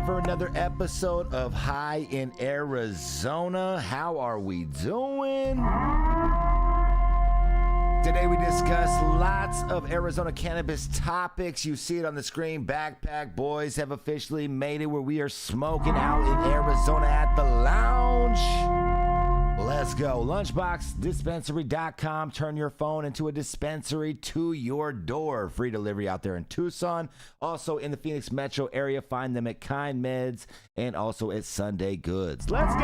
time for another episode of High in Arizona. How are we doing? Today we discuss lots of Arizona cannabis topics. You see it on the screen. Backpack Boys have officially made it where we are smoking out in Arizona at the lounge. Let's go. Lunchboxdispensary.com. Turn your phone into a dispensary to your door. Free delivery out there in Tucson. Also in the Phoenix metro area. Find them at Kind Meds and also at Sunday Goods. Let's go.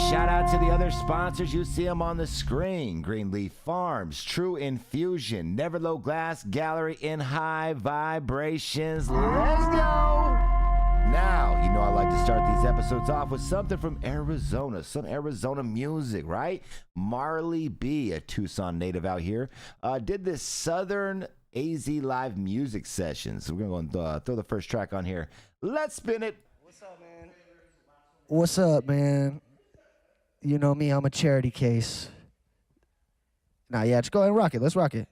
Shout out to the other sponsors. You see them on the screen. Greenleaf Farms, True Infusion, Neverlow Glass Gallery in High Vibrations. Let's go. Now, you know I like to start these episodes off with something from Arizona, some Arizona music, right? Marley B, a Tucson native out here, did this Southern AZ live music session. So we're going to throw the first track on here. Let's spin it. What's up, man? What's up, man? You know me, I'm a charity case. Nah, yeah, just go ahead and rock it. Let's rock it.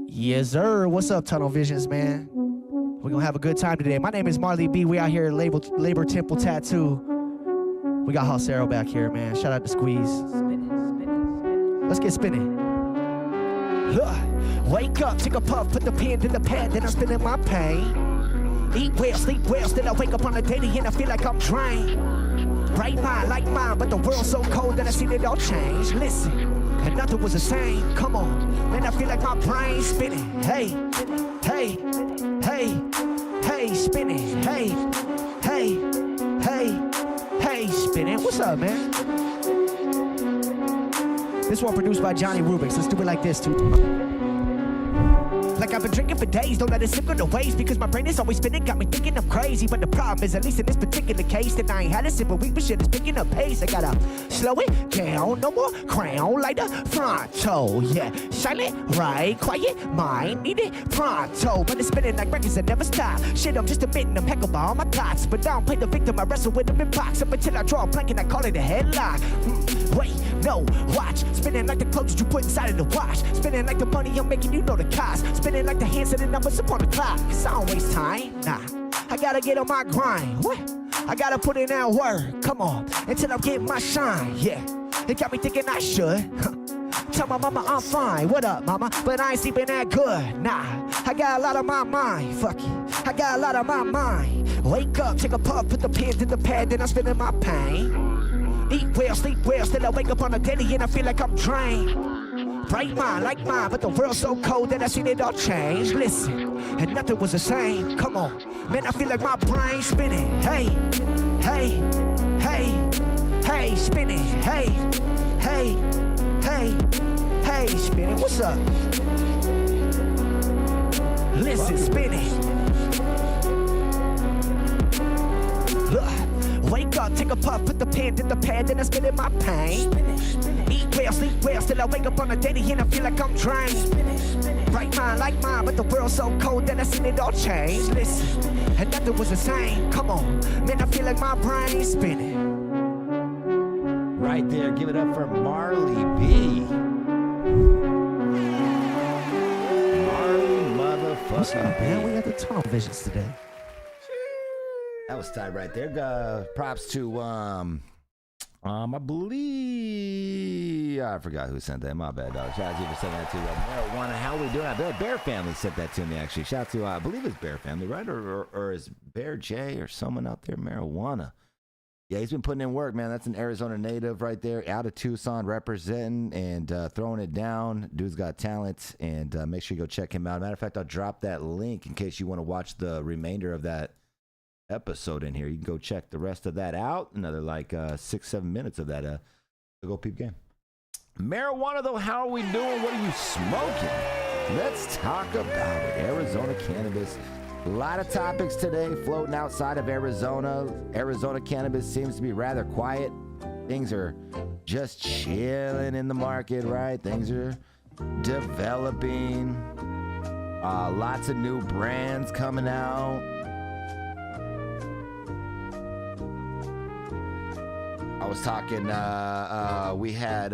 Yes, sir. What's up, Tunnel Visions, man? We're going to have a good time today. My name is Marley B. We out here at Labor Temple Tattoo. We got Halsero back here, man. Shout out to Squeeze. Let's get spinning. Wake up, take a puff, put the pen to the pad, then I'm spinning my pain. Eat well, sleep well, still I wake up on a daily and I feel like I'm drained. Bright mind like mine, but the world's so cold that I seen it all change. Listen, and nothing was the same. Come on, man, I feel like my brain's spinning. Hey, hey, hey, hey, spinning. Hey, hey, hey, hey, spinning. What's up, man? This one produced by Johnny Rubix. Let's do it like this, too. Like I've been drinking for days, don't let it slip on the waist, because my brain is always spinning, got me thinking I'm crazy. But the problem is, at least in this particular case, that I ain't had a sip a week, but shit is picking up pace. I gotta slow it down, no more crown like the Fronto. Yeah, silent, right, quiet, mind, need it pronto. But it's spinning like records that never stop. Shit, I'm just admitting I'm heck about all my thoughts, but I don't play the victim, I wrestle with them in box. Up until I draw a blank and I call it a headlock. Wait, no, watch, spinning like the clothes that you put inside of the wash. Spinning like the money I'm making, you know the cost. Spinning like the hands and the numbers upon the clock. Cause I don't waste time, nah. I gotta get on my grind. What? I gotta put in that work. Come on, until I'm getting my shine. Yeah, it got me thinking I should. Tell my mama I'm fine. What up, mama? But I ain't sleeping that good. Nah, I got a lot on my mind. Fuck it, I got a lot on my mind. Wake up, take a puff, put the pen to the pad, then I'm spinning my pain. Eat well, sleep well, still I wake up on a daily and I feel like I'm drained. Bright mind like mine, but the world's so cold that I seen it all change. Listen, and nothing was the same. Come on, man, I feel like my brain's spinning. Hey, hey, hey, hey, spinning. Hey, hey, hey, hey, spinning. What's up? Listen, spinning. Wake up, take a puff, put the pen to the pad, then I spin in my pain. Eat well, sleep well, still I wake up on a daily and I feel like I'm drained. Bright mind like mine, but the world's so cold that I seen it all change. Listen, and nothing was the same. Come on, man, I feel like my brain's spinning. Right there, give it up for Marley B. Marley motherfucking What's up, man? B. We got the Tunnel Visions today. That was tight right there. Props to I believe I forgot who sent that. My bad, dog. Shout out to you for sending that to Marijuana. How we doing? Bear Family sent that to me actually. Shout out to I believe it's Bear Family, right? Or is Bear J or someone out there? Marijuana. Yeah, he's been putting in work, man. That's an Arizona native right there, out of Tucson, representing and throwing it down. Dude's got talent, and make sure you go check him out. Matter of fact, I'll drop that link in case you want to watch the remainder of that episode in here. You can go check the rest of that out. Another like 6-7 minutes of that go peep game. Marijuana though, how are we doing? What are you smoking? Let's talk about it. Arizona cannabis. A lot of topics today floating outside of Arizona. Arizona cannabis seems to be rather quiet. Things are just chilling in the market, right? Things are developing. Lots of new brands coming out. I was talking, we had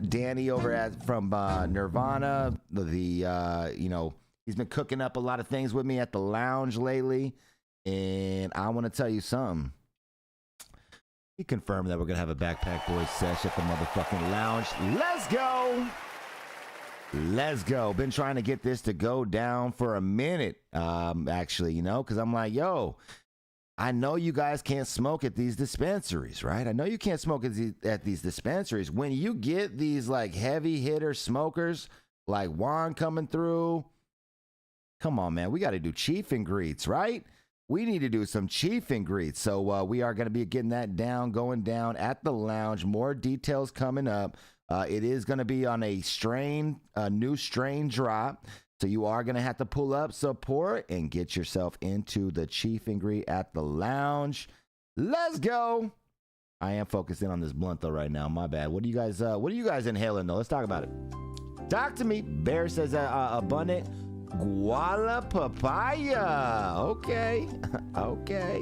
Danny over from Nirvana, he's He's been cooking up a lot of things with me at the lounge lately. And I want to tell you something. He confirmed that we're going to have a Backpack Boys sesh at the motherfucking lounge. Let's go. Let's go. Been trying to get this to go down for a minute, actually, you know, because I'm like, yo, I know you guys can't smoke at these dispensaries, right? I know you can't smoke at these dispensaries. When you get these like heavy hitter smokers like Juan coming through, come on, man. We got to do chief and greets, right? We need to do some chief and greets. So we are going to be getting that going down at the lounge. More details coming up. It is going to be on a new strain drop. So you are going to have to pull up support and get yourself into the chief and greet at the lounge. Let's go. I am focused in on this blunt though right now. My bad. What are you guys inhaling though? Let's talk about it. Talk to me. Bear says abundant guala papaya. Okay. Okay.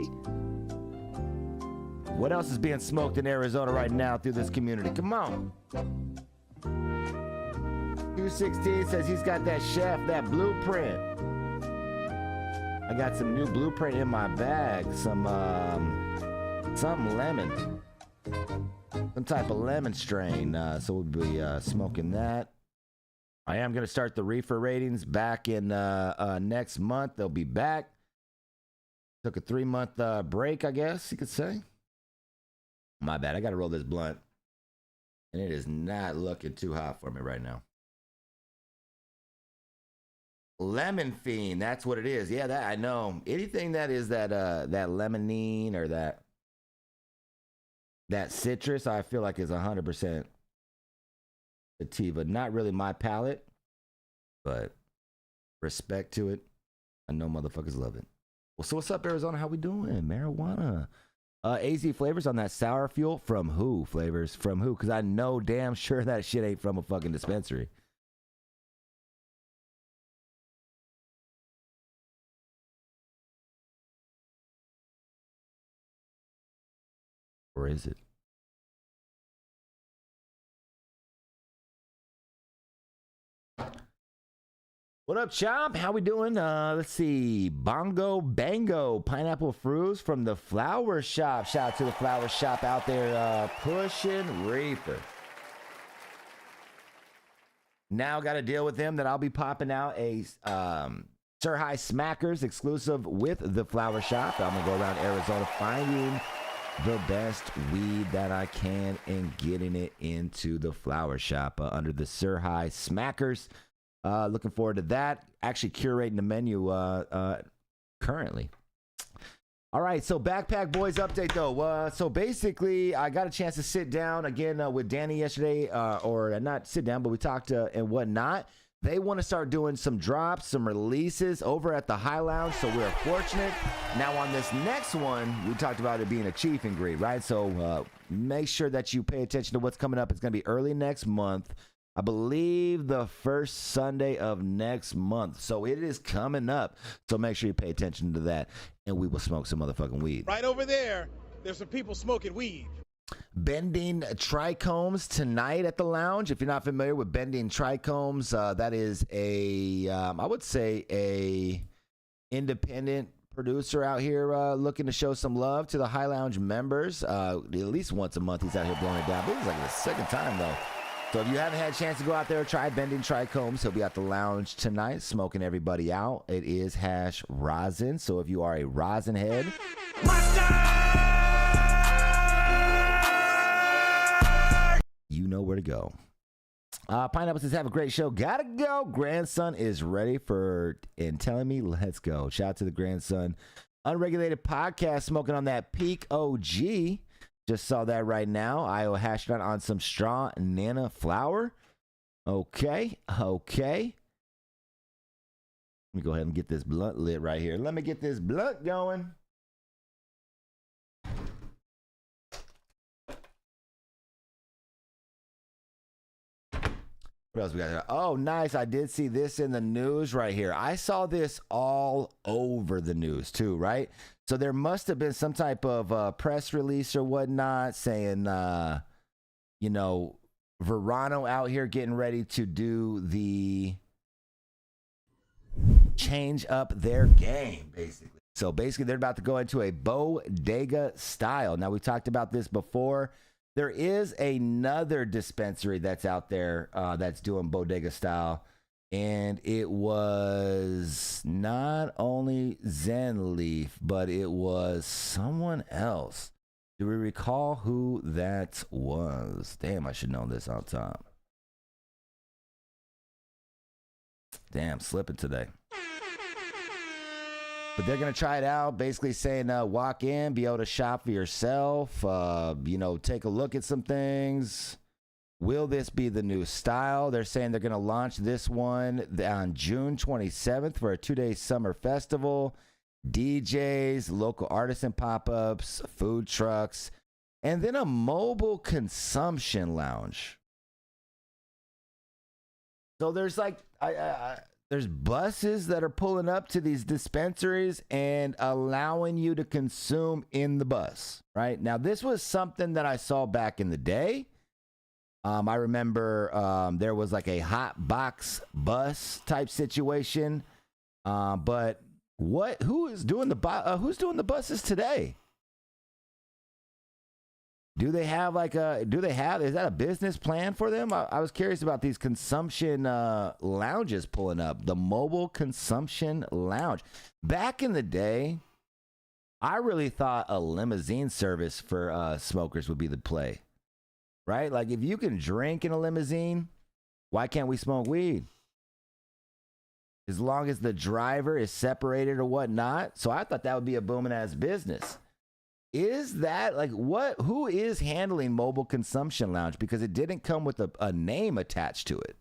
What else is being smoked in Arizona right now through this community? Come on. 216 says he's got that chef, that blueprint. I got some new blueprint in my bag. Some lemon. Some type of lemon strain. So we'll be smoking that. I am going to start the reefer ratings back in next month. They'll be back. Took a 3-month break, I guess you could say. My bad. I got to roll this blunt. And it is not looking too hot for me right now. Lemon fiend. That's what it is. Yeah, that I know. Anything that is that lemonine or that citrus, I feel like is 100% sativa. Not really my palate, but respect to it. I know motherfuckers love it. Well, so what's up, Arizona? How we doing? Marijuana. AZ flavors on that sour fuel from who? Flavors from who? Because I know damn sure that shit ain't from a fucking dispensary. Or is it? What up, Chomp? How we doing? Let's see. Bongo Bango Pineapple Fruits from the Flower Shop. Shout out to the Flower Shop out there pushing reefer. Now got to deal with them that I'll be popping out a Sir High Smackers exclusive with the Flower Shop. I'm going to go around Arizona finding the best weed that I can and getting it into the Flower Shop under the Sir High Smackers. Looking forward to that. Actually curating the menu currently. All right, so Backpack Boys update though. So basically, I got a chance to sit down again with Danny yesterday, or not sit down, but we talked and whatnot. They want to start doing some drops, some releases over at the High Lounge, so we're fortunate. Now on this next one, we talked about it being a chief and greet, right? So make sure that you pay attention to what's coming up. It's going to be early next month. I believe the first Sunday of next month. So it is coming up. So make sure you pay attention to that. And we will smoke some motherfucking weed. Right over there, there's some people smoking weed. Bending Trichomes tonight at the lounge. If you're not familiar with Bending Trichomes, that is a, I would say a independent producer out here looking to show some love to the High Lounge members. At least once a month he's out here blowing it down. But it's like the second time though. So if you haven't had a chance to go out there, try Bending Trichomes. He'll be at the lounge tonight, smoking everybody out. It is hash rosin. So if you are a rosin head, you know where to go. Pineapple says, have a great show. Gotta go. Grandson is ready for and telling me, let's go. Shout out to the grandson. Unregulated podcast, smoking on that Peak OG. Just saw that right now. Iowa hash nut on some straw nana flour. Okay. Okay. Let me go ahead and get this blunt lit right here. Let me get this blunt going. What else we got here? Oh, nice. I did see this in the news right here. I saw this all over the news too, right? So there must have been some type of press release or whatnot saying, you know, Verano out here getting ready to do the change up their game, basically. So basically, they're about to go into a bodega style. Now, we talked about this before. There is another dispensary that's out there that's doing bodega style. And it was not only Zen Leaf, but it was someone else. Do we recall who that was? Damn, I should know this on top. Damn, slipping today. But they're going to try it out, basically saying walk in, be able to shop for yourself, take a look at some things. Will this be the new style? They're saying they're going to launch this one on June 27th for a 2-day summer festival. DJs, local artisan pop-ups, food trucks, and then a mobile consumption lounge. So there's there's buses that are pulling up to these dispensaries and allowing you to consume in the bus, right? Now, this was something that I saw back in the day. I remember there was like a hot box bus type situation, but who's doing the buses today? Is that a business plan for them? I was curious about these consumption lounges pulling up, the mobile consumption lounge. Back in the day, I really thought a limousine service for smokers would be the play, right? Like if you can drink in a limousine, why can't we smoke weed? As long as the driver is separated or whatnot. So I thought that would be a booming ass business. Is that who is handling mobile consumption lounge? Because it didn't come with a name attached to it.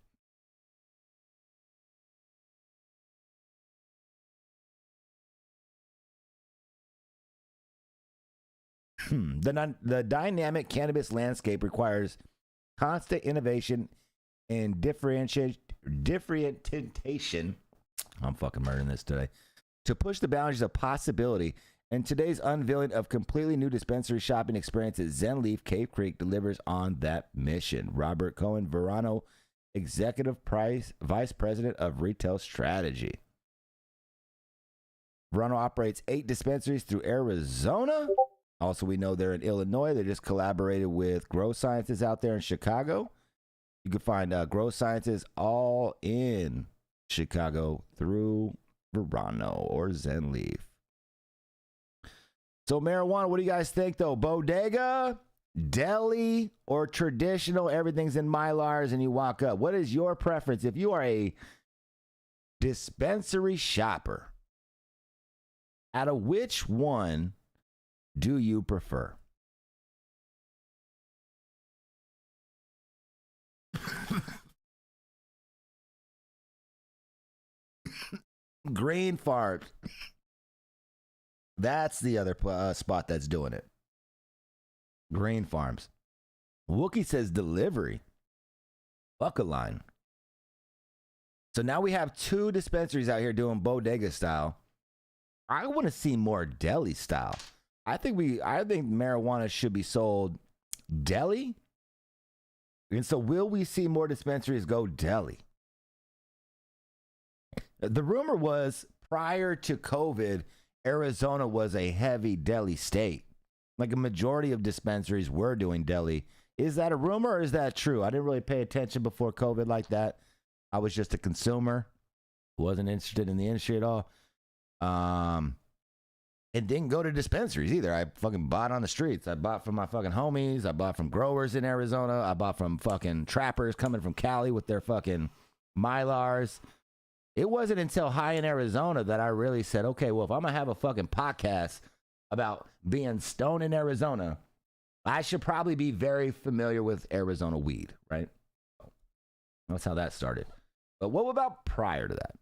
The dynamic cannabis landscape requires constant innovation and differentiation. I'm fucking murdering this today. To push the boundaries of possibility. And today's unveiling of completely new dispensary shopping experience at Zen Leaf Cave Creek delivers on that mission. Robert Cohen Verano, Executive Vice President of Retail Strategy. Verano operates 8 dispensaries through Arizona. Also, we know they're in Illinois. They just collaborated with Grow Sciences out there in Chicago. You can find Grow Sciences all in Chicago through Verano or Zen Leaf. So marijuana, what do you guys think though? Bodega, deli, or traditional? Everything's in Mylars and you walk up. What is your preference? If you are a dispensary shopper, out of which one do you prefer? Green Farms. That's the other spot that's doing it. Green Farms. Wookie says delivery. Fuck a line. So now we have 2 dispensaries out here doing bodega style. I want to see more deli style. I think marijuana should be sold deli. And so will we see more dispensaries go deli? The rumor was prior to COVID, Arizona was a heavy deli state. Like a majority of dispensaries were doing deli. Is that a rumor or is that true? I didn't really pay attention before COVID like that. I was just a consumer. Wasn't interested in the industry at all. It didn't go to dispensaries either. I fucking bought on the streets. I bought from my fucking homies. I bought from growers in Arizona. I bought from fucking trappers coming from Cali with their fucking Mylars. It wasn't until high in Arizona that I really said, okay, well, if I'm going to have a fucking podcast about being stoned in Arizona, I should probably be very familiar with Arizona weed, right? That's how that started. But what about prior to that?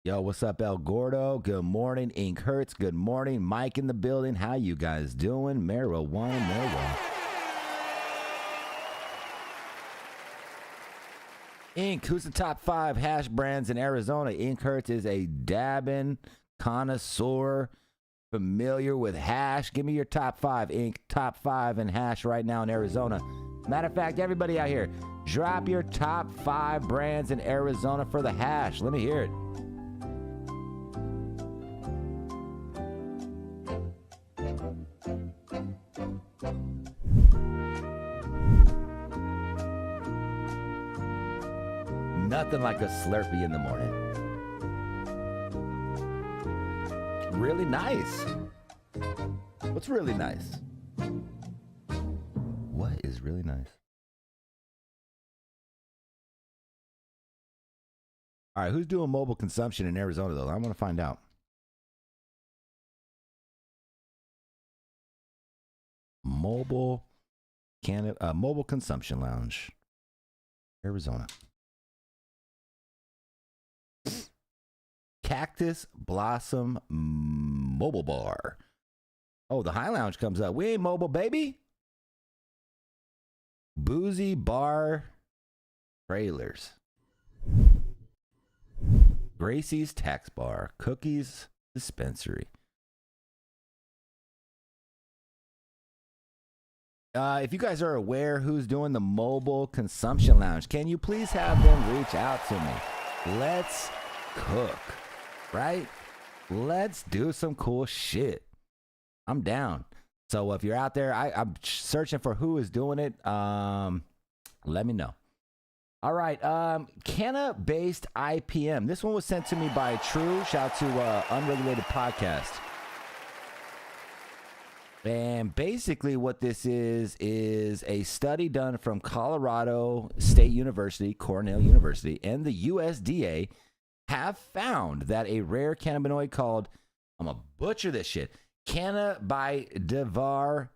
Yo, what's up, El Gordo? Good morning. Ink Hurts. Good morning. Mike in the building. How you guys doing? Marijuana. Inc. Who's the top 5 hash brands in Arizona? Inc. Hertz is a dabbing connoisseur familiar with hash. Give me your top 5, Inc. Top 5 in hash right now in Arizona. Matter of fact, everybody out here, drop your top 5 brands in Arizona for the hash. Let me hear it. Nothing like a Slurpee in the morning. Really nice. What's really nice? What is really nice? All right, who's doing mobile consumption in Arizona, though? I want to find out. Mobile consumption lounge, Arizona. Cactus Blossom Mobile Bar. Oh, the High Lounge comes up. We ain't mobile, baby. Boozy Bar Trailers. Gracie's Tax Bar. Cookies Dispensary. If you guys are aware who's doing the mobile consumption lounge, can you please have them reach out to me? Let's cook. Right? Let's do some cool shit. I'm down. So if you're out there, I'm searching for who is doing it. Let me know. All right. Canna-based IPM. This one was sent to me by True. Shout out to Unregulated Podcast. And basically what this is a study done from Colorado State University, Cornell University, and the USDA have found that a rare cannabinoid called, I'm going to butcher this shit, cannabidivarinic,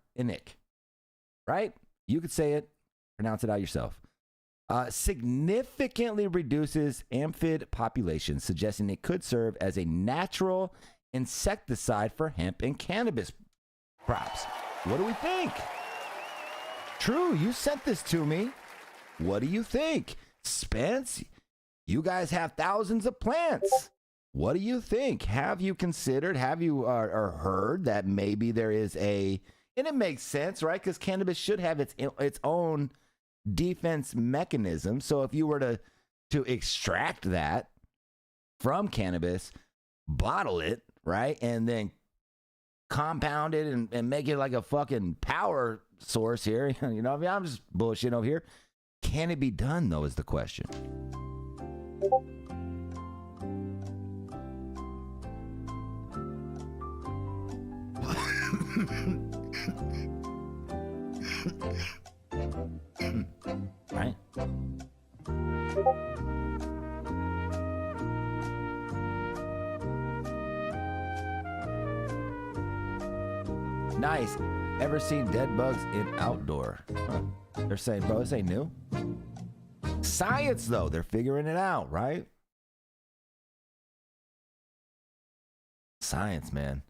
right? You could say it, pronounce it out yourself. Significantly reduces amphid populations, suggesting it could serve as a natural insecticide for hemp and cannabis crops. What do we think? True, you sent this to me. What do you think? Spence, you guys have thousands of plants. What do you think? Have you considered, have you heard that maybe there is and it makes sense, right? Because cannabis should have its own defense mechanism. So if you were to extract that from cannabis, bottle it, right? And then compound it and make it like a fucking power source here. You know what I mean? I'm just bullshitting over here. Can it be done, though, is the question. Right? Nice. Ever seen dead bugs in outdoor? Huh. They're saying, bro, this ain't new. Science, though, they're figuring it out, right? Science, man.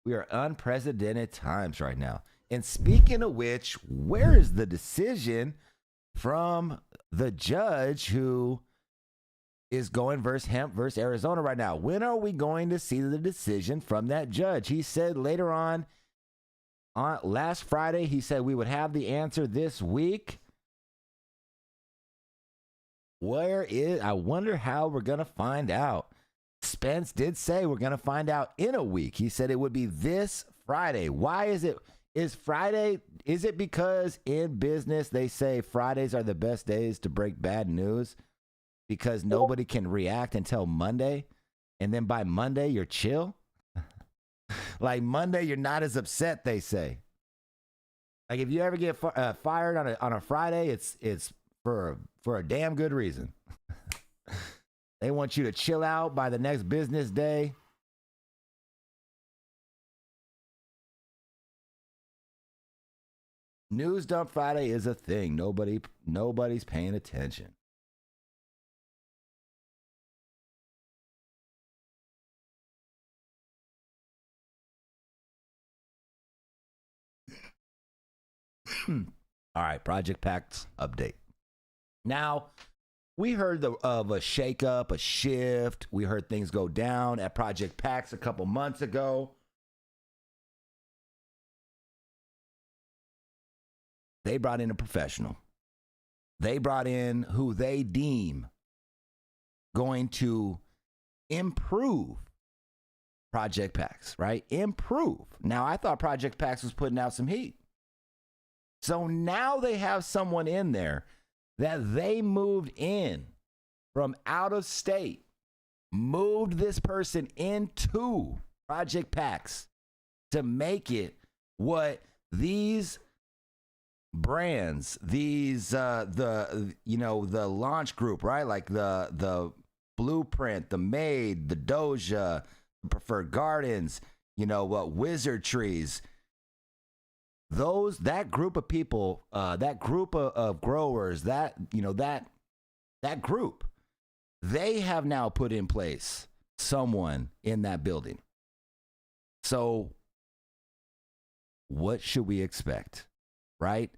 We are unprecedented times right now. And speaking of which, where is the decision from the judge who is going versus hemp versus Arizona right now? When are we going to see the decision from that judge? He said later on last Friday, he said we would have the answer this week. I wonder how we're going to find out. Spence did say we're going to find out in a week. He said it would be this Friday. Why is it? Is it because in business they say Fridays are the best days to break bad news because nobody can react until Monday? And then by Monday, you're chill? Like Monday, you're not as upset, they say. Like if you ever get fired on a Friday, it's for a damn good reason. They want you to chill out by the next business day. News Dump Friday is a thing. Nobody's paying attention. All right, Project Pacts update. Now, we heard of a shakeup, a shift. We heard things go down at Project PAX a couple months ago. They brought in a professional. They brought in who they deem going to improve Project PAX, right? Improve. Now, I thought Project PAX was putting out some heat. So now they have someone in there that they moved in from out of state, moved this person into Project PAX to make it what these brands, these the launch group, right? Like the Blueprint, the Made, the Doja, Preferred Gardens, Wizard Trees. That group of people, that group of growers, that group, they have now put in place someone in that building. So what should we expect, right?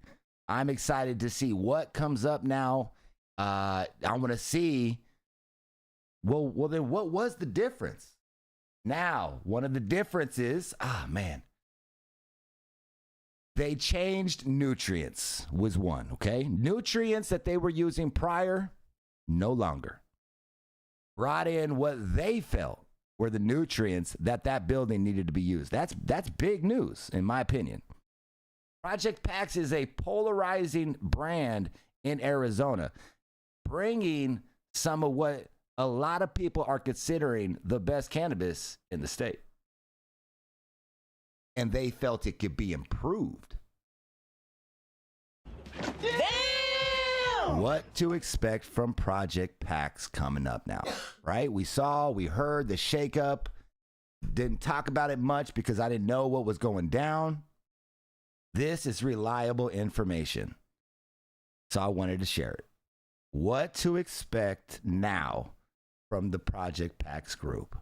I'm excited to see what comes up now. I want to see, well, then what was the difference? Now, one of the differences, they changed nutrients was one, okay? Nutrients that they were using prior, no longer. Brought in what they felt were the nutrients that building needed to be used. That's big news, in my opinion. Project PAX is a polarizing brand in Arizona, bringing some of what a lot of people are considering the best cannabis in the state. And they felt it could be improved. Damn! What to expect from Project PAX coming up now, right? We heard the shakeup. Didn't talk about it much because I didn't know what was going down. This is reliable information, so I wanted to share it. What to expect now from the Project PAX group.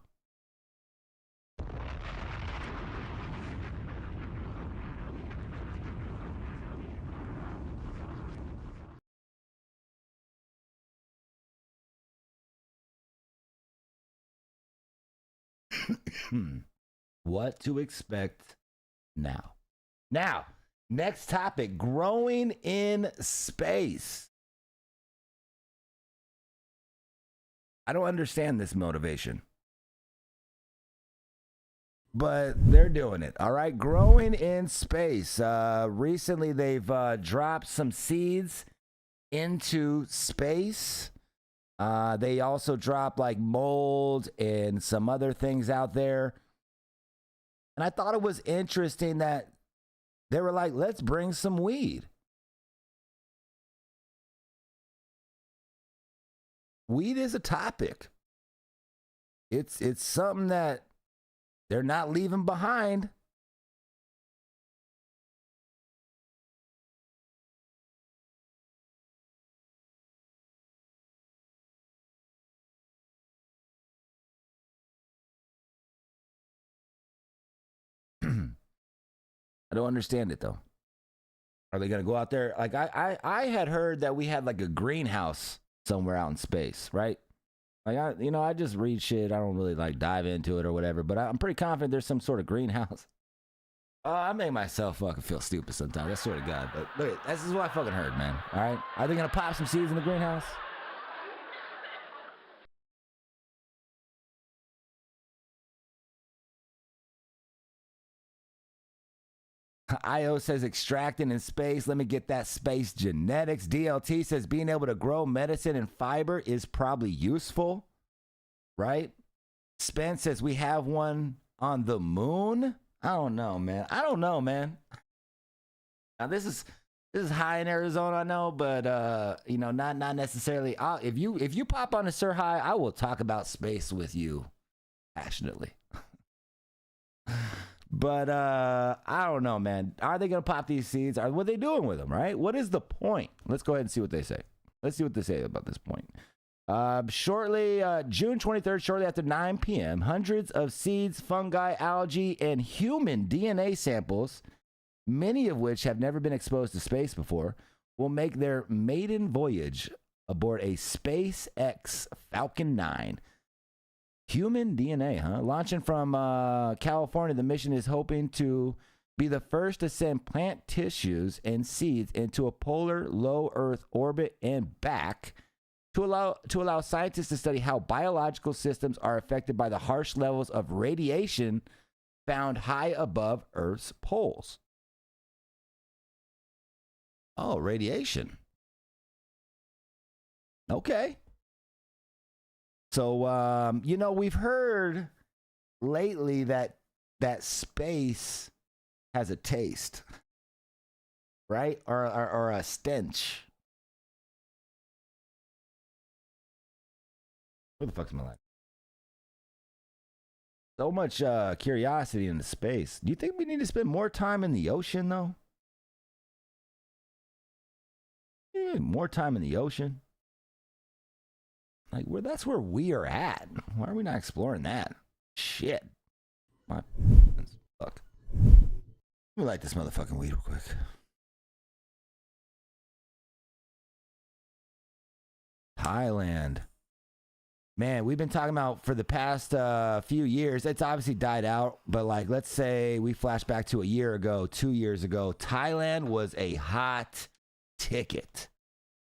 What to expect now. Now, next topic, growing in space. I don't understand this motivation, but they're doing it. All right. Growing in space. Recently, they've dropped some seeds into space. They also dropped like mold and some other things out there. And I thought it was interesting that they were like, let's bring some weed. Weed is a topic. It's something that they're not leaving behind. I don't understand it though. Are they gonna go out there? Like I had heard that we had like a greenhouse somewhere out in space, right? Like I just read shit. I don't really like dive into it or whatever, but I'm pretty confident there's some sort of greenhouse. I make myself fucking feel stupid sometimes. I swear to God. But look, this is what I fucking heard, man. All right, are they gonna pop some seeds in the greenhouse? IO says extracting in space. Let me get that space genetics. DLT says being able to grow medicine and fiber is probably useful, right? Spence says we have one on the moon. I don't know, man. Now this is high in Arizona, I know, but not necessarily. If you pop on a Sir High, I will talk about space with you passionately. But I don't know, man. Are they going to pop these seeds? What are they doing with them, right? What is the point? Let's go ahead and see what they say. Let's see what they say about this point. Shortly, June 23rd, shortly after 9 p.m., hundreds of seeds, fungi, algae, and human DNA samples, many of which have never been exposed to space before, will make their maiden voyage aboard a SpaceX Falcon 9. Human DNA, huh? Launching from California, the mission is hoping to be the first to send plant tissues and seeds into a polar low Earth orbit and back to allow scientists to study how biological systems are affected by the harsh levels of radiation found high above Earth's poles. Oh, radiation. Okay. So, we've heard lately that space has a taste, right? Or a stench. Where the fuck's my life? So much curiosity into space. Do you think we need to spend more time in the ocean, though? Yeah, more time in the ocean. Like, that's where we are at. Why are we not exploring that? Shit. My fuck. Let me light this motherfucking weed real quick. Thailand. Man, we've been talking about for the past few years. It's obviously died out, but like, let's say we flash back to a year ago, 2 years ago. Thailand was a hot ticket.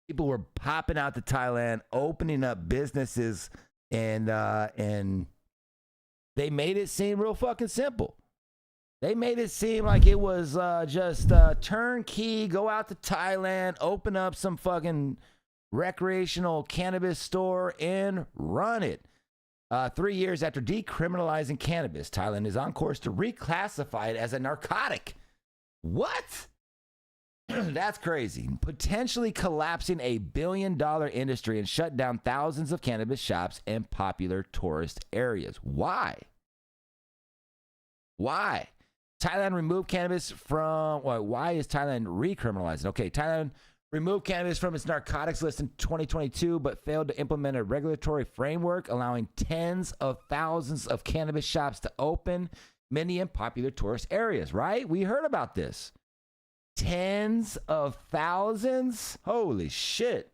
People were popping out to Thailand, opening up businesses, and they made it seem real fucking simple. They made it seem like it was just turnkey. Go out to Thailand, open up some fucking recreational cannabis store, and run it. 3 years after decriminalizing cannabis, Thailand is on course to reclassify it as a narcotic. What? That's crazy. Potentially collapsing a $1 billion industry and shut down thousands of cannabis shops and popular tourist areas. Why? Why? Thailand removed cannabis from... Well, why is Thailand recriminalizing? Okay, Thailand removed cannabis from its narcotics list in 2022, but failed to implement a regulatory framework allowing tens of thousands of cannabis shops to open, many in popular tourist areas, right? We heard about this. Tens of thousands? Holy shit.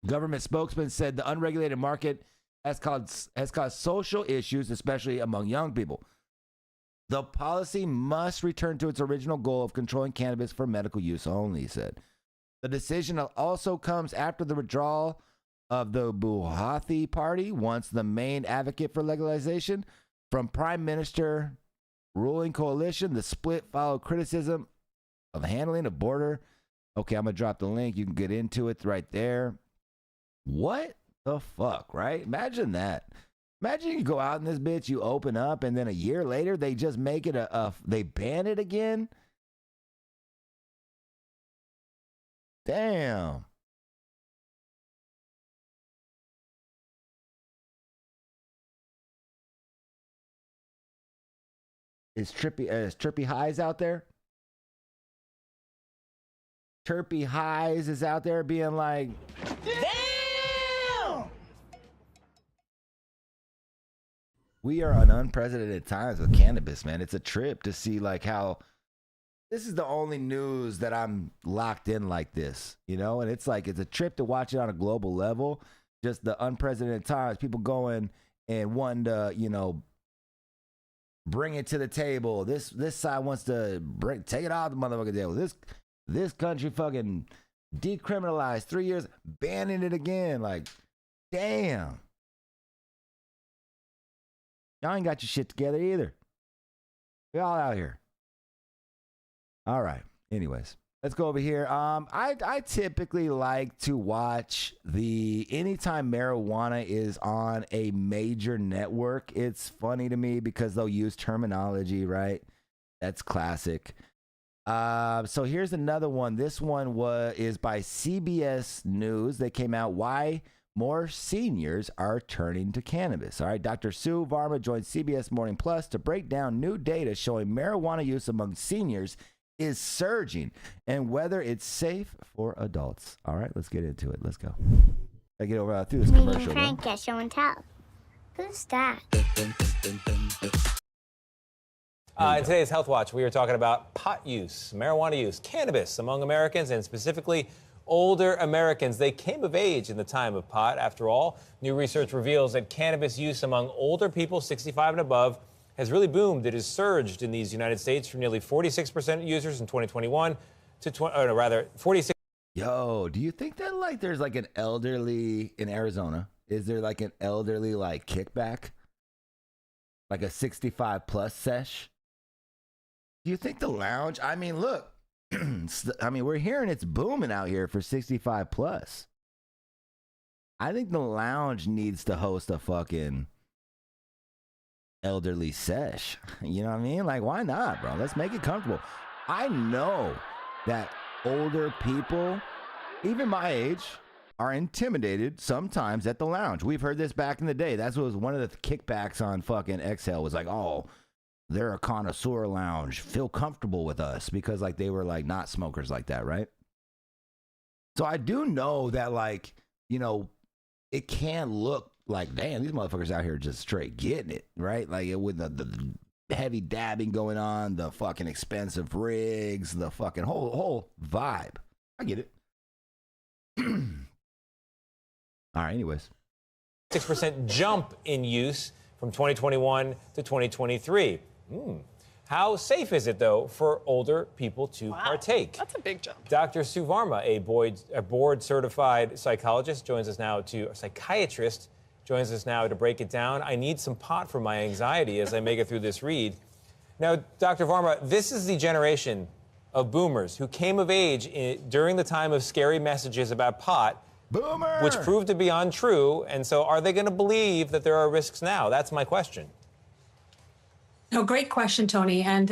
Government spokesman said the unregulated market has caused social issues, especially among young people. The policy must return to its original goal of controlling cannabis for medical use only, he said. The decision also comes after the withdrawal of the Bharatiya Party, once the main advocate for legalization, from Prime Minister ruling coalition. The split followed criticism of handling a border. Okay, I'm going to drop the link. You can get into it right there. What the fuck, right? Imagine that. Imagine you go out in this bitch, you open up, and then a year later, they just make it they ban it again? Damn. Is Trippy Highs out there? Trippy Highs is out there being like, damn! We are on unprecedented times with cannabis, man. It's a trip to see like how this is the only news that I'm locked in like this, you know? And it's like, it's a trip to watch it on a global level. Just the unprecedented times, people going and wanting to, bring it to the table. This side wants to take it off the motherfucking table. This country fucking decriminalized 3 years, banning it again. Like, damn. Y'all ain't got your shit together either. We all out here. All right. Anyways, let's go over here. I typically like to watch anytime marijuana is on a major network. It's funny to me because they'll use terminology, right? That's classic. So here's another one. This one is by CBS News. They came out, why more seniors are turning to cannabis. All right, Dr. Sue Varma joined CBS Morning Plus to break down new data showing marijuana use among seniors is surging and whether it's safe for adults. All right, let's get into it. Let's go. I get over through this commercial. Frank at Show and Tell. Who's that? In today's Health Watch, we are talking about pot use, marijuana use, cannabis among Americans, and specifically older Americans. They came of age in the time of pot. After all, new research reveals that cannabis use among older people 65 and above has really boomed. It has surged in these United States from nearly 46% users in 2021 to 46. Yo, do you think that like there's like an elderly in Arizona? Is there like an elderly like kickback? Like a 65 plus sesh? Do you think the lounge? I mean, look, I mean, we're hearing it's booming out here for 65 plus. I think the lounge needs to host a fucking elderly sesh. You know what I mean? Like, why not, bro? Let's make it comfortable. I know that older people, even my age, are intimidated sometimes at the lounge. We've heard this back in the day. That's what was one of the kickbacks on fucking Exhale was like, oh, they're a connoisseur lounge. Feel comfortable with us because like they were like not smokers like that, right? So I do know that like, you know, it can look like, damn, these motherfuckers out here just straight getting it, right? Like with the heavy dabbing going on, the fucking expensive rigs, the fucking whole vibe. I get it. All right, anyways. 6% jump in use from 2021 to 2023. How safe is it, though, for older people to partake? That's a big jump. Dr. Sue Varma, a board-certified psychologist, joins us now a psychiatrist, joins us now to break it down. I need some pot for my anxiety as I make it through this read. Now, Dr. Varma, this is the generation of boomers who came of age during the time of scary messages about pot, Boomer! Which proved to be untrue. And so are they going to believe that there are risks now? That's my question. No, great question, Tony. And,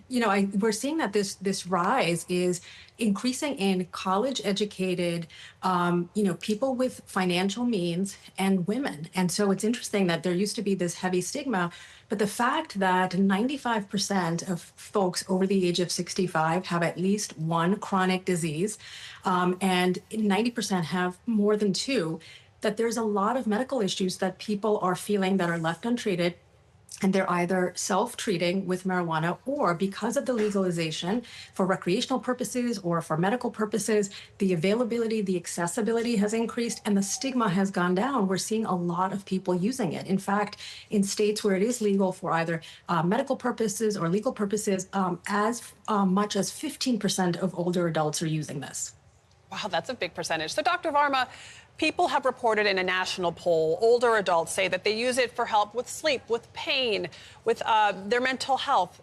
you know, we're seeing that this rise is increasing in college-educated, you know, people with financial means and women. And so it's interesting that there used to be this heavy stigma, but the fact that 95% of folks over the age of 65 have at least one chronic disease, and 90% have more than two, that there's a lot of medical issues that people are feeling that are left untreated. And they're either self-treating with marijuana or because of the legalization for recreational purposes or for medical purposes, the availability, the accessibility has increased and the stigma has gone down. We're seeing a lot of people using it. In fact, in states where it is legal for either medical purposes or legal purposes, as much as 15% of older adults are using this. Wow, that's a big percentage. So, Dr. Varma, people have reported in a national poll, older adults say that they use it for help with sleep, with pain, with their mental health.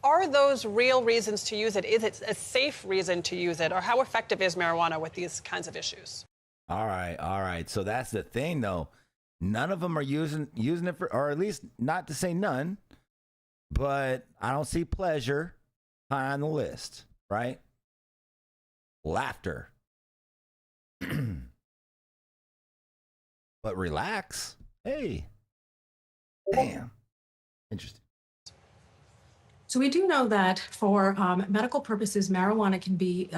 Are those real reasons to use it? Is it a safe reason to use it? Or how effective is marijuana with these kinds of issues? All right. So that's the thing, though. None of them are using it for, or at least not to say none, but I don't see pleasure high on the list, right? Laughter. But relax. Hey. Damn. Interesting. So we do know that for medical purposes, marijuana can be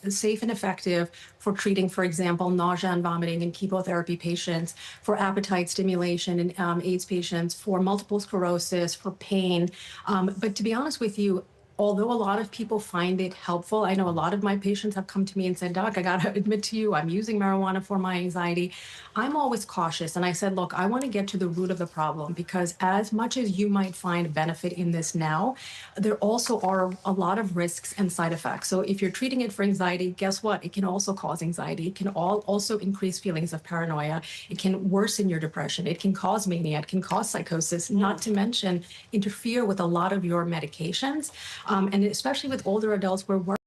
safe and effective for treating, for example, nausea and vomiting in chemotherapy patients, for appetite stimulation in AIDS patients, for multiple sclerosis, for pain. But to be honest with you, although a lot of people find it helpful, I know a lot of my patients have come to me and said, Doc, I got to admit to you, I'm using marijuana for my anxiety. I'm always cautious. And I said, look, I want to get to the root of the problem because as much as you might find benefit in this now, there also are a lot of risks and side effects. So if you're treating it for anxiety, guess what? It can also cause anxiety. It can also increase feelings of paranoia. It can worsen your depression. It can cause mania. It can cause psychosis, not to mention interfere with a lot of your medications. And especially with older adults, we're worried.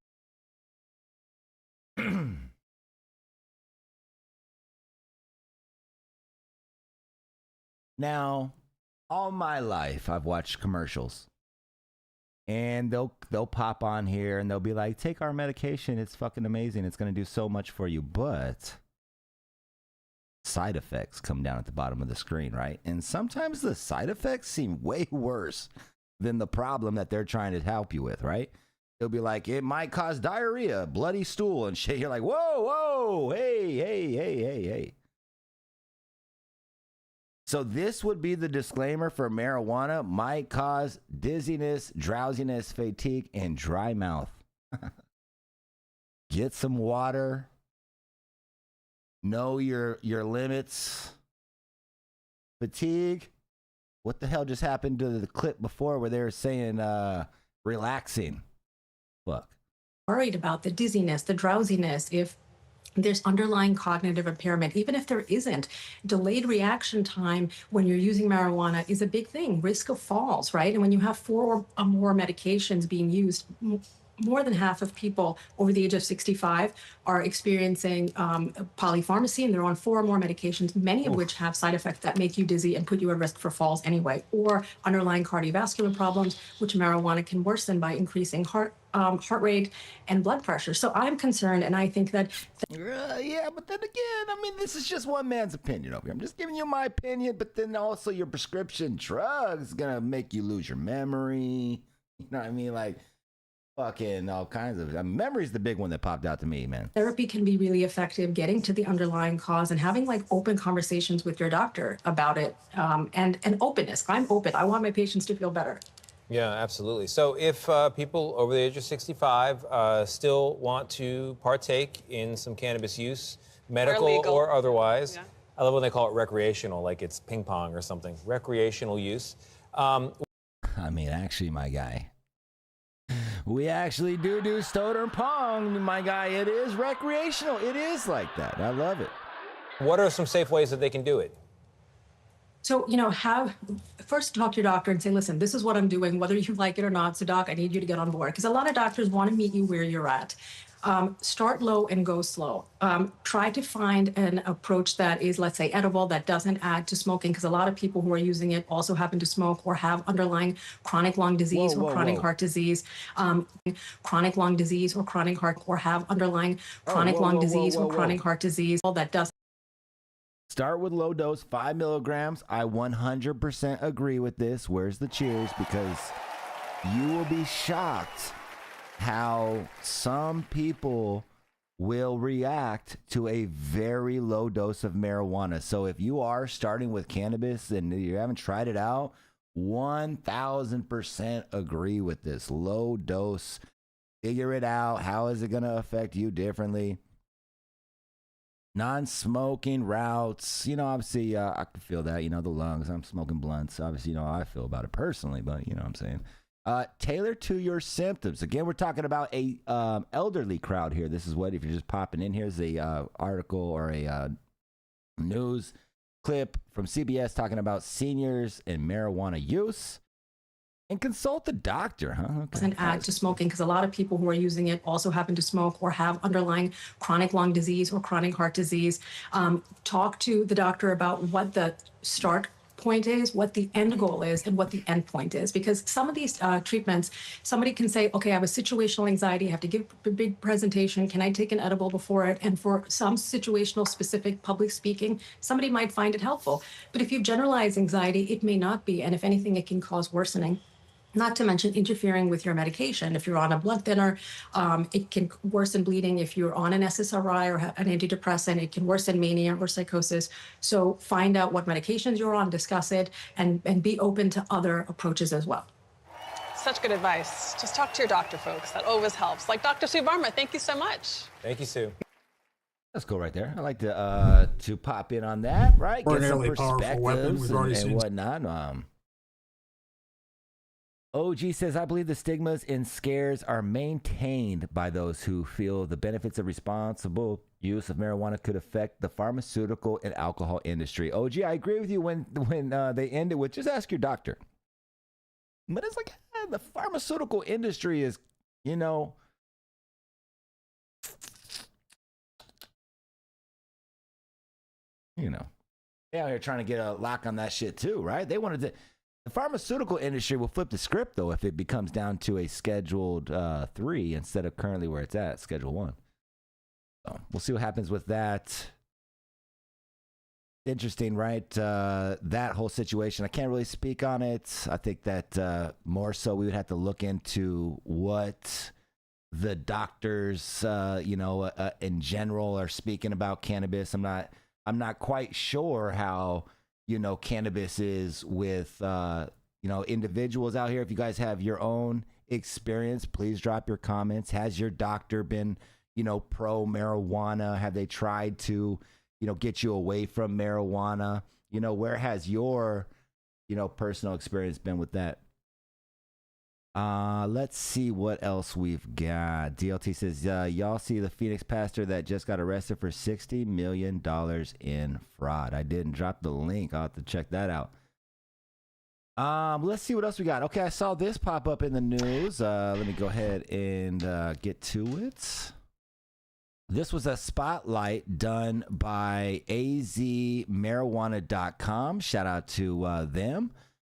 Now, all my life, I've watched commercials. And they'll pop on here and they'll be like, take our medication. It's fucking amazing. It's going to do so much for you. But side effects come down at the bottom of the screen, right? And sometimes the side effects seem way worse than the problem that they're trying to help you with, right? They'll be like, it might cause diarrhea, bloody stool, and shit. You're like, whoa, hey. So this would be the disclaimer for marijuana might cause dizziness, drowsiness, fatigue, and dry mouth. Get some water. Know your limits. Fatigue. What the hell just happened to the clip before where they were saying relaxing? Fuck. Worried about the dizziness, the drowsiness, if there's underlying cognitive impairment, even if there isn't, delayed reaction time when you're using marijuana is a big thing. Risk of falls, right? And when you have 4 or more medications being used, more than half of people over the age of 65 are experiencing polypharmacy, and they're on 4 or more medications, many of which have side effects that make you dizzy and put you at risk for falls anyway, or underlying cardiovascular problems, which marijuana can worsen by increasing heart rate and blood pressure. So I'm concerned, and I think that yeah, but then again, I mean, this is just one man's opinion over here. I'm just giving you my opinion, but then also your prescription drugs gonna make you lose your memory. You know what I mean? Like, fucking all kinds of memory's the big one that popped out to me, man. therapy can be really effective, getting to the underlying cause and having like open conversations with your doctor about it, and openness. I'm open. I want my patients to feel better. Yeah, absolutely. So if people over the age of 65 still want to partake in some cannabis use, medical or otherwise, yeah. I love when they call it recreational, like it's ping pong or something. Recreational use. I mean, actually, my guy, we actually do stoner pong, my guy. It is recreational. It is like that. I love it. What are some safe ways that they can do it? So, first talk to your doctor and say, listen, this is what I'm doing, whether you like it or not. So, doc, I need you to get on board. Because a lot of doctors want to meet you where you're at. Start low and go slow. Try to find an approach that is, let's say, edible, that doesn't add to smoking, because a lot of people who are using it also happen to smoke or have underlying chronic lung disease or chronic heart disease, chronic lung disease or chronic heart, or have underlying chronic lung disease or chronic heart disease. All that does. Start with low dose, 5 milligrams. I 100% agree with this. Where's the cheers? Because you will be shocked how some people will react to a very low dose of marijuana. So if you are starting with cannabis and you haven't tried it out, 1000% agree with this. Low dose, figure it out. How is it going to affect you differently? Non-smoking routes, obviously I can feel that, the lungs. I'm smoking blunts. Obviously, how I feel about it personally, but you know what I'm saying. Tailor to your symptoms. Again, we're talking about a elderly crowd here. This is what, if you're just popping in, here's a article or a news clip from CBS talking about seniors and marijuana use. And consult the doctor, huh? Okay. Doesn't add to smoking, because a lot of people who are using it also happen to smoke or have underlying chronic lung disease or chronic heart disease. Talk to the doctor about what the start point is, what the end goal is, and what the end point is. Because some of these treatments, somebody can say, okay, I have a situational anxiety, I have to give a big presentation, can I take an edible before it? And for some situational specific public speaking, somebody might find it helpful. But if you generalize anxiety, it may not be. And if anything, it can cause worsening. Not to mention interfering with your medication. If you're on a blood thinner, it can worsen bleeding. If you're on an SSRI or an antidepressant, it can worsen mania or psychosis. So find out what medications you're on, discuss it, and be open to other approaches as well. Such good advice. Just talk to your doctor, folks. That always helps. Like Dr. Sue Varma, thank you so much. Thank you, Sue. That's cool right there. I like to pop in on that, right? Get some perspectives and whatnot. OG says, I believe the stigmas and scares are maintained by those who feel the benefits of responsible use of marijuana could affect the pharmaceutical and alcohol industry. OG, I agree with you when they end it with, just ask your doctor. But it's like, the pharmaceutical industry is, they out here trying to get a lock on that shit too, right? They wanted to. The pharmaceutical industry will flip the script, though, if it becomes down to a scheduled 3 instead of currently where it's at, schedule 1. So we'll see what happens with that. Interesting, right? That whole situation. I can't really speak on it. I think that more so we would have to look into what the doctors, in general are speaking about cannabis. I'm not quite sure how cannabis is with, individuals out here. If you guys have your own experience, please drop your comments. Has your doctor been, pro marijuana? Have they tried to, get you away from marijuana? Where has your, personal experience been with that? Let's see what else we've got. DLT says, y'all see the Phoenix pastor that just got arrested for $60 million in fraud. I didn't drop the link. I'll have to check that out. Let's see what else we got. Okay, I saw this pop up in the news. Let me go ahead and get to it. This was a spotlight done by azmarijuana.com. Shout out to them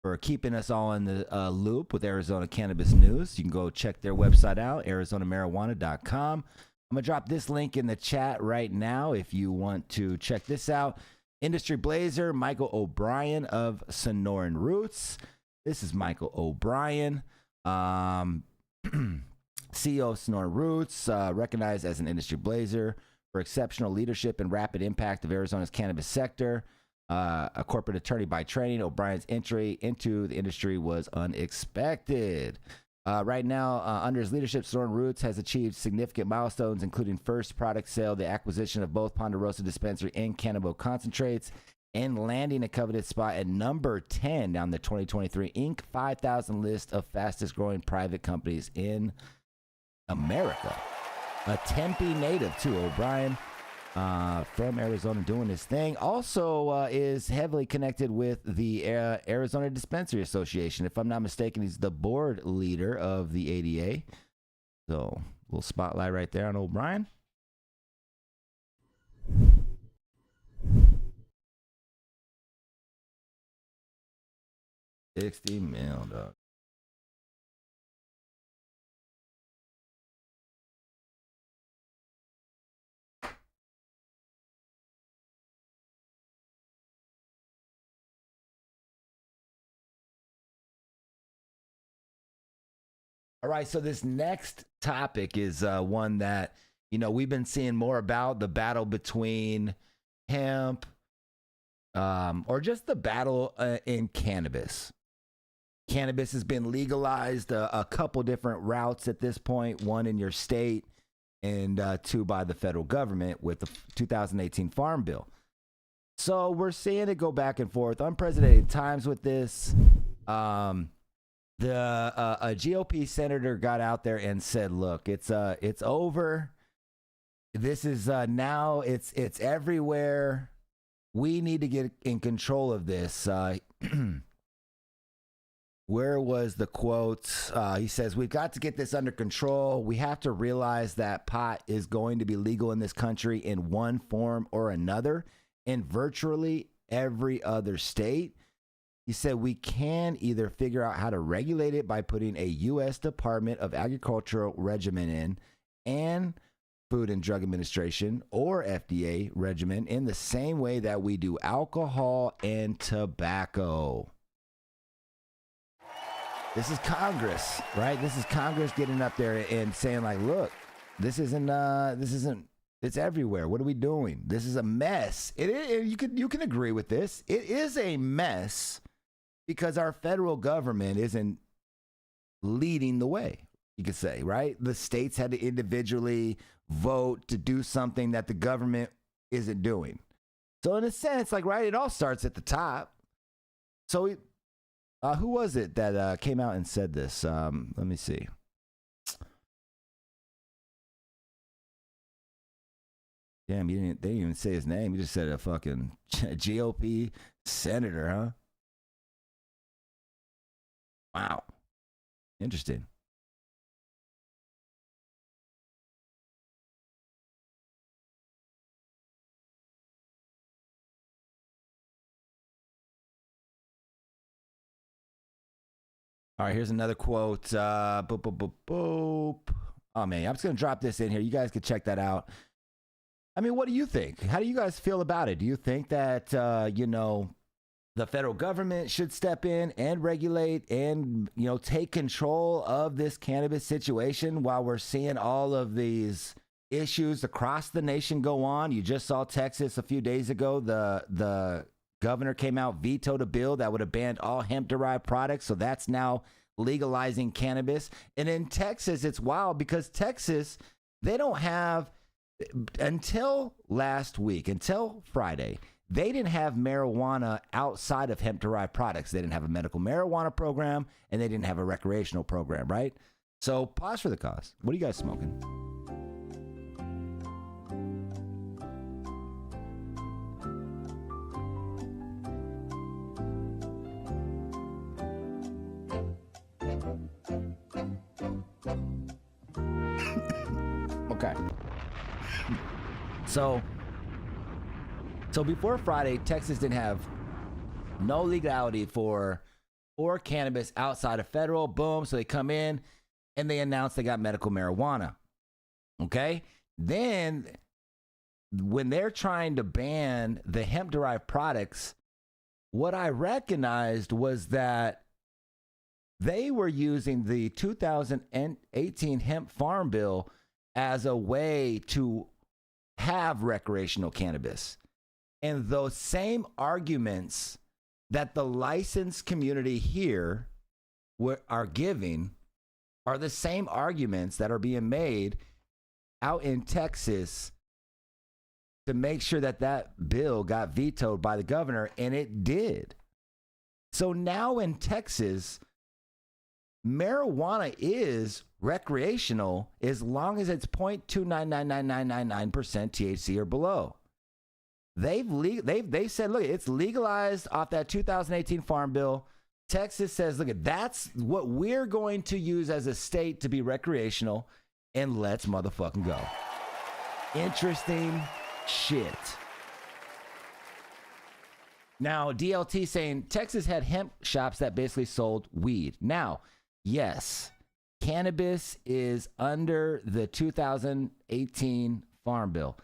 for keeping us all in the loop with Arizona cannabis news. You can go check their website out, arizonamarijuana.com. I'm going to drop this link in the chat right now if you want to check this out. Industry Blazer, Michael O'Brien of Sonoran Roots. This is Michael O'Brien, CEO of Sonoran Roots, recognized as an industry blazer for exceptional leadership and rapid impact of Arizona's cannabis sector. A corporate attorney by training, O'Brien's entry into the industry was unexpected. Right now, under his leadership, Sonoran Roots has achieved significant milestones, including first product sale, the acquisition of both Ponderosa Dispensary and Cannabis Concentrates, and landing a coveted spot at number 10 on the 2023 Inc. 5,000 list of fastest growing private companies in America. A Tempe native, too, O'Brien. From Arizona, doing his thing. Also is heavily connected with the Arizona Dispensary Association. If I'm not mistaken, he's the board leader of the ADA. So, little spotlight right there on O'Brien. $60 million, dog. All right, so this next topic is one that, we've been seeing more about, the battle between hemp, or just the battle in cannabis. Cannabis has been legalized a couple different routes at this point, one in your state and two by the federal government with the 2018 Farm Bill. So we're seeing it go back and forth, unprecedented times with this. A GOP senator got out there and said, "Look, it's over. This is now it's everywhere. We need to get in control of this." Where was the quote? He says, "We've got to get this under control. We have to realize that pot is going to be legal in this country in one form or another in virtually every other state." He said, "We can either figure out how to regulate it by putting a U.S. Department of Agricultural regimen in and Food and Drug Administration or FDA regimen in the same way that we do alcohol and tobacco." This is Congress, right? This is Congress getting up there and saying, like, look, this isn't, it's everywhere. What are we doing? This is a mess. You can agree with this. It is a mess. Because our federal government isn't leading the way, you could say, right? The states had to individually vote to do something that the government isn't doing. So in a sense, like, right, it all starts at the top. So who was it that came out and said this? Let me see. Damn, they didn't even say his name. He just said a fucking GOP senator, huh? Wow. Interesting. All right, here's another quote. Boop, boop, boop, boop. Oh, man, I'm just going to drop this in here. You guys can check that out. I mean, what do you think? How do you guys feel about it? Do you think that, the federal government should step in and regulate and, take control of this cannabis situation while we're seeing all of these issues across the nation go on? You just saw Texas a few days ago, the Governor came out, vetoed a bill that would have banned all hemp-derived products. So that's now legalizing cannabis. And in Texas, it's wild because Texas, they don't have, until last week, until Friday, they didn't have marijuana outside of hemp-derived products. They didn't have a medical marijuana program, and they didn't have a recreational program, right? So pause for the cause. What are you guys smoking? Okay. So before Friday, Texas didn't have no legality for cannabis outside of federal. Boom. So they come in and they announce they got medical marijuana. Okay. Then when they're trying to ban the hemp-derived products, what I recognized was that they were using the 2018 hemp farm bill as a way to have recreational cannabis. And those same arguments that the licensed community here are giving are the same arguments that are being made out in Texas to make sure that that bill got vetoed by the governor, and it did. So now in Texas, marijuana is recreational as long as it's 0.2999999% THC or below. They've said, look, it's legalized off that 2018 farm bill. Texas says, look, that's what we're going to use as a state to be recreational, and let's motherfucking go. Interesting shit. Now, DLT saying Texas had hemp shops that basically sold weed. Now, yes, cannabis is under the 2018 farm bill.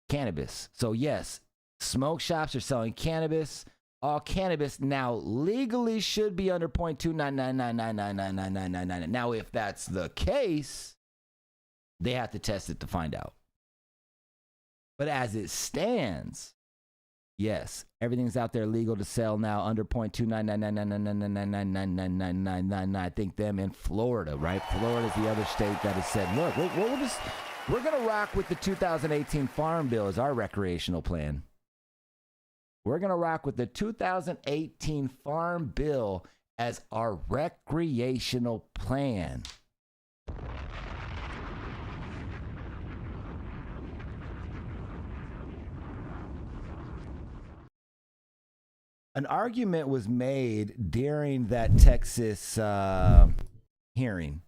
Cannabis. So yes, smoke shops are selling cannabis. All cannabis now legally should be under 0.29999999999. Now, if that's the case, they have to test it to find out. But as it stands, yes, everything's out there legal to sell now under 0.2999999999999. I think them in Florida, right? Florida's the other state that has said, look, we're going to rock with the 2018 Farm Bill as our recreational plan. We're going to rock with the 2018 Farm Bill as our recreational plan. An argument was made during that Texas hearing,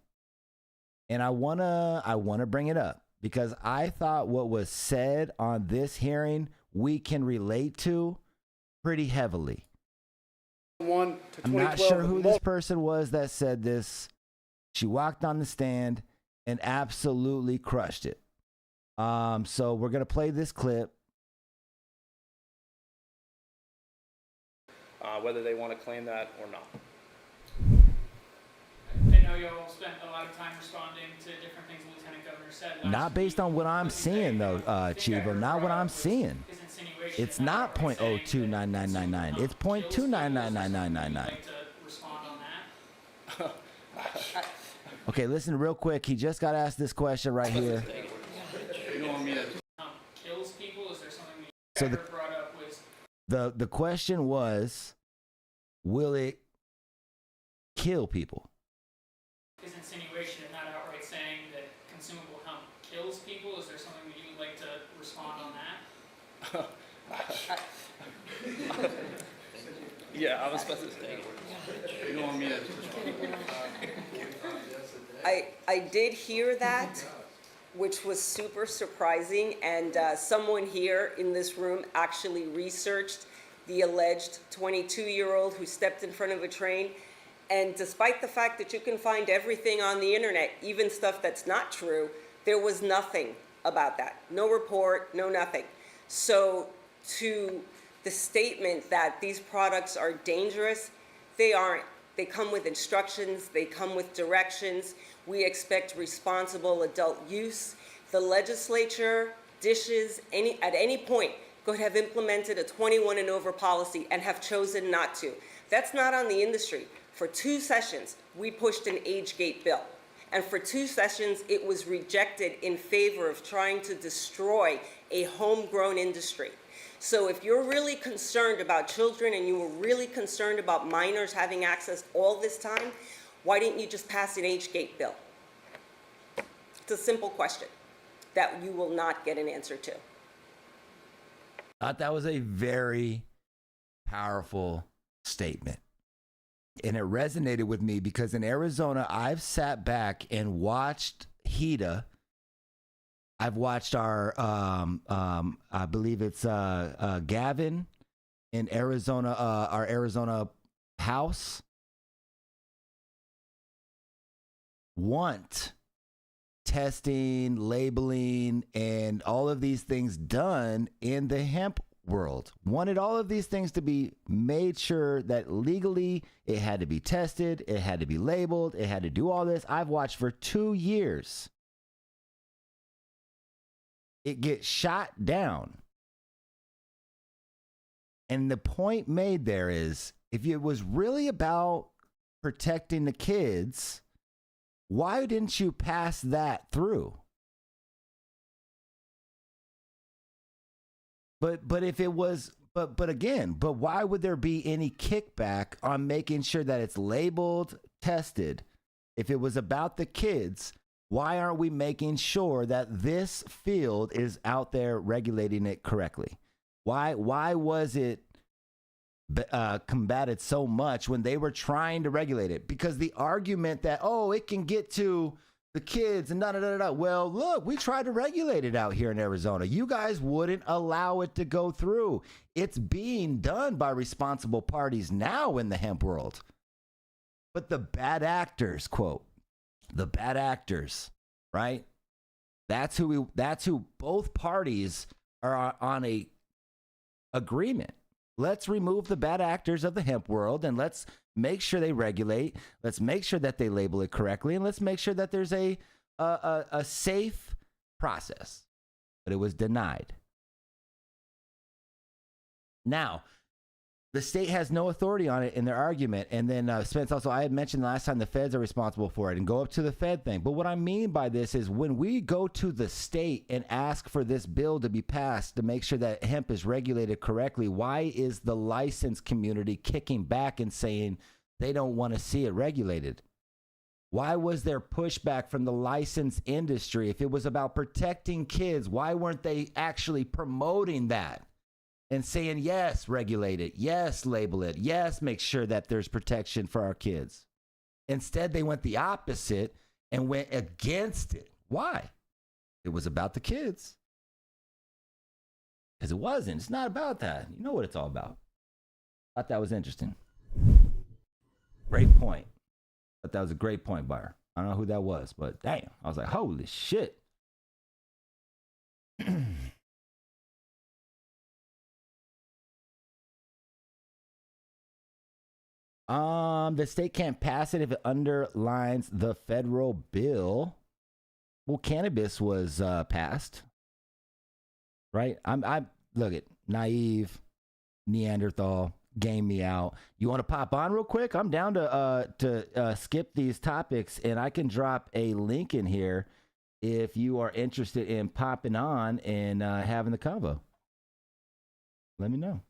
and I wanna bring it up because I thought what was said on this hearing we can relate to pretty heavily. I'm not sure who this person was that said this. She walked on the stand and absolutely crushed it. So we're gonna play this clip. Whether they want to claim that or not. I know you all spent a lot of time responding to different things the Lieutenant Governor said. Not based on what I'm seeing, though, Chivo. Not what I'm seeing. It's not 0.029999. It's 0.2999999. Okay, listen real quick. He just got asked this question right here. You want me to kills people? Is there something you ever brought up with? The question was, will it kill people? His insinuation and not outright saying that consumable hemp kills people. Is there something that you would like to respond on that? Yeah, I was supposed to say. You don't want me to. I did hear that, which was super surprising, and someone here in this room actually researched the alleged 22-year-old who stepped in front of a train. And despite the fact that you can find everything on the internet, even stuff that's not true, there was nothing about that. No report, no nothing. So to the statement that these products are dangerous, they aren't. They come with instructions, they come with directions. We expect responsible adult use. The legislature dishes at any point could have implemented a 21 and over policy and have chosen not to. That's not on the industry. For 2 sessions, we pushed an age gate bill. And for 2 sessions, it was rejected in favor of trying to destroy a homegrown industry. So if you're really concerned about children and you were really concerned about minors having access all this time, why didn't you just pass an age gate bill? It's a simple question that you will not get an answer to. I thought that was a very powerful statement. And it resonated with me because in Arizona, I've sat back and watched HIDA. I've watched our, I believe it's Gavin in Arizona, our Arizona House, want testing, labeling, and all of these things done in the hemp world. Wanted all of these things to be made sure that legally it had to be tested, it had to be labeled, it had to do all this. I've watched for 2 years. It gets shot down. And the point made there is, if it was really about protecting the kids, why didn't you pass that through? But if it was, but again, but why would there be any kickback on making sure that it's labeled, tested? If it was about the kids, why aren't we making sure that this field is out there regulating it correctly? Why was it combated so much when they were trying to regulate it? Because the argument that, oh, it can get to the kids and da-da-da-da. Well, look, we tried to regulate it out here in Arizona. You guys wouldn't allow it to go through. It's being done by responsible parties now in the hemp world. But the bad actors, quote, the bad actors, right? That's who both parties are on a agreement. Let's remove the bad actors of the hemp world and let's make sure they regulate. Let's make sure that they label it correctly, and let's make sure that there's a safe process. But it was denied. Now, the state has no authority on it in their argument. And then Spence also, I had mentioned last time the feds are responsible for it and go up to the Fed thing. But what I mean by this is when we go to the state and ask for this bill to be passed to make sure that hemp is regulated correctly, why is the licensed community kicking back and saying they don't want to see it regulated? Why was there pushback from the licensed industry? If it was about protecting kids, why weren't they actually promoting that? And saying, yes, regulate it. Yes, label it. Yes, make sure that there's protection for our kids. Instead, they went the opposite and went against it. Why? It was about the kids. Because it wasn't. It's not about that. You know what it's all about. I thought that was interesting. Great point. I thought that was a great point, Buyer. I don't know who that was, but damn. I was like, holy shit. The state can't pass it if it underlines the federal bill. Well, cannabis was passed, right? I'm look at naive, Neanderthal, game me out. You want to pop on real quick? I'm down to skip these topics, and I can drop a link in here if you are interested in popping on and having the convo. Let me know.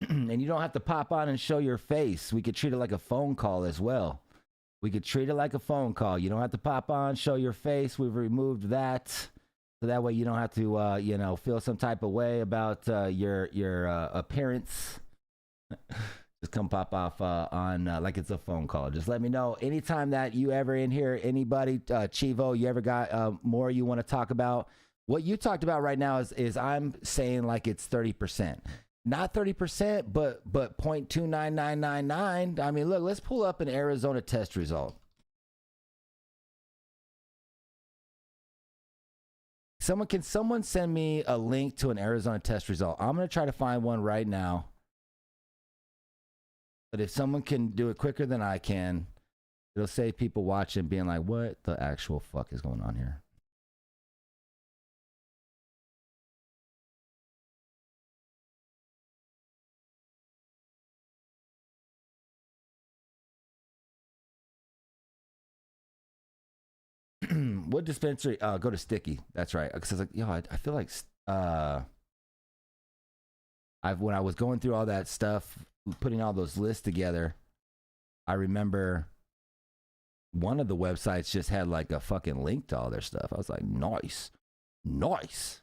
And you don't have to pop on and show your face. We could treat it like a phone call as well. We could treat it like a phone call. You don't have to pop on, show your face. We've removed that. So that way you don't have to, feel some type of way about your appearance. Just come pop off on like it's a phone call. Just let me know anytime that you ever in here, anybody, Chivo, you ever got more you want to talk about. What you talked about right now is I'm saying like it's 30%. Not 30%, but 0.29999. I mean, look, let's pull up an Arizona test result. Can someone send me a link to an Arizona test result? I'm going to try to find one right now. But if someone can do it quicker than I can, it'll save people watching being like, what the actual fuck is going on here? What dispensary? Go to Sticky. That's right. Because I was like, yo, I feel like when I was going through all that stuff, putting all those lists together, I remember one of the websites just had like a fucking link to all their stuff. I was like, nice. Nice.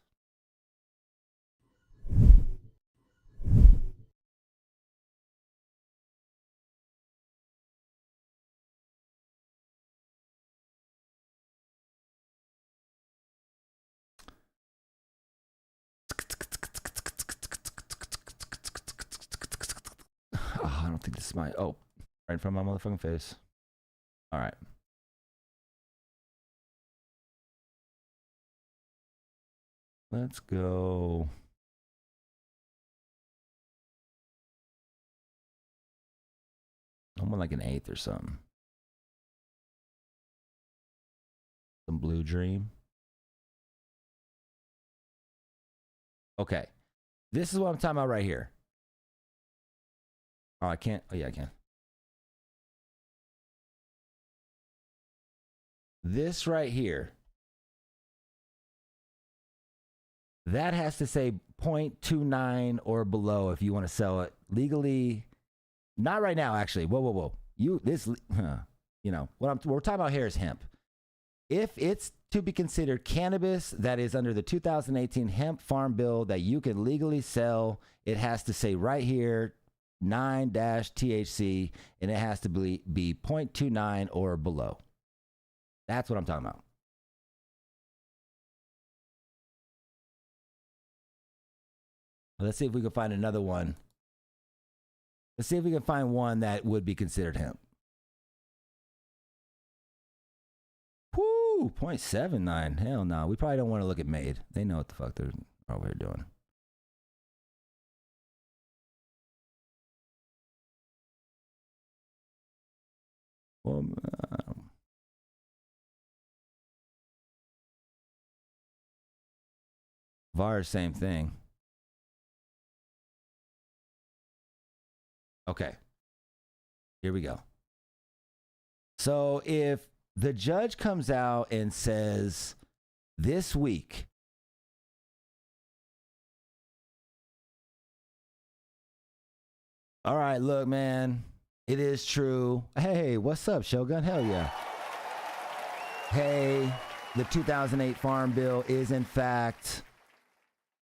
Oh, I don't think this is my... Oh, right in front of my motherfucking face. All right. Let's go. Almost like an 8th or something. Some Blue Dream. Okay. This is what I'm talking about right here. Oh, I can't. Oh, yeah, I can. This right here. That has to say 0.29 or below if you want to sell it legally. Not right now, actually. Whoa, whoa, whoa. You know what we're talking about here is hemp. If it's to be considered cannabis that is under the 2018 hemp farm bill that you can legally sell, it has to say right here 9-THC, and it has to be 0.29 or below. That's what I'm talking about. Let's see if we can find another one. Let's see if we can find one that would be considered hemp. Whoo, 0.79. Hell no. We probably don't want to look at Made. They know what the fuck they're over here doing. Well, VAR, same thing. Okay. Here we go. So if the judge comes out and says this week, all right, look, man, it is true. Hey, what's up, Shogun? Hell yeah. Hey, the 2008 Farm Bill is in fact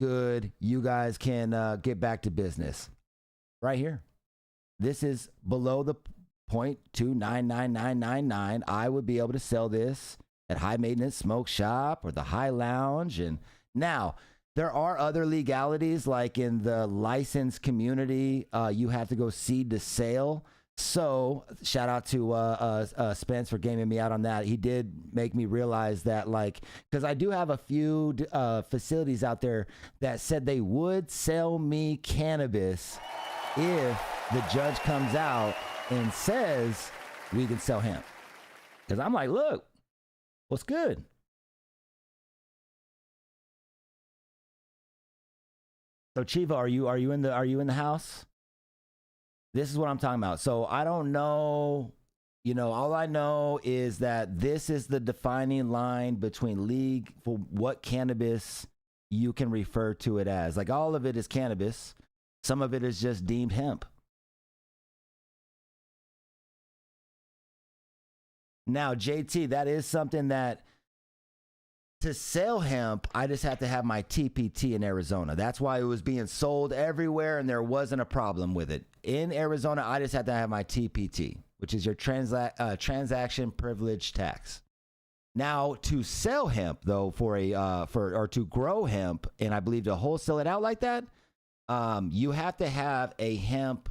good. You guys can get back to business. Right here. This is below the 0.299999. I would be able to sell this at High Maintenance Smoke Shop or the High Lounge. And now, there are other legalities, like in the licensed community, you have to go seed to sale. So shout out to Spence for gaming me out on that. He did make me realize that, like, because I do have a few facilities out there that said they would sell me cannabis if the judge comes out and says we can sell hemp. Because I'm like, look, what's good? So Chiva, are you in the house? This is what I'm talking about. So I don't know, all I know is that this is the defining line between league for what cannabis you can refer to it as. Like, all of it is cannabis. Some of it is just deemed hemp. Now, JT, that is something that to sell hemp, I just have to have my TPT in Arizona. That's why it was being sold everywhere and there wasn't a problem with it. In Arizona, I just have to have my TPT, which is your transaction privilege tax. Now, to sell hemp, though, or to grow hemp, and I believe to wholesale it out like that, you have to have a hemp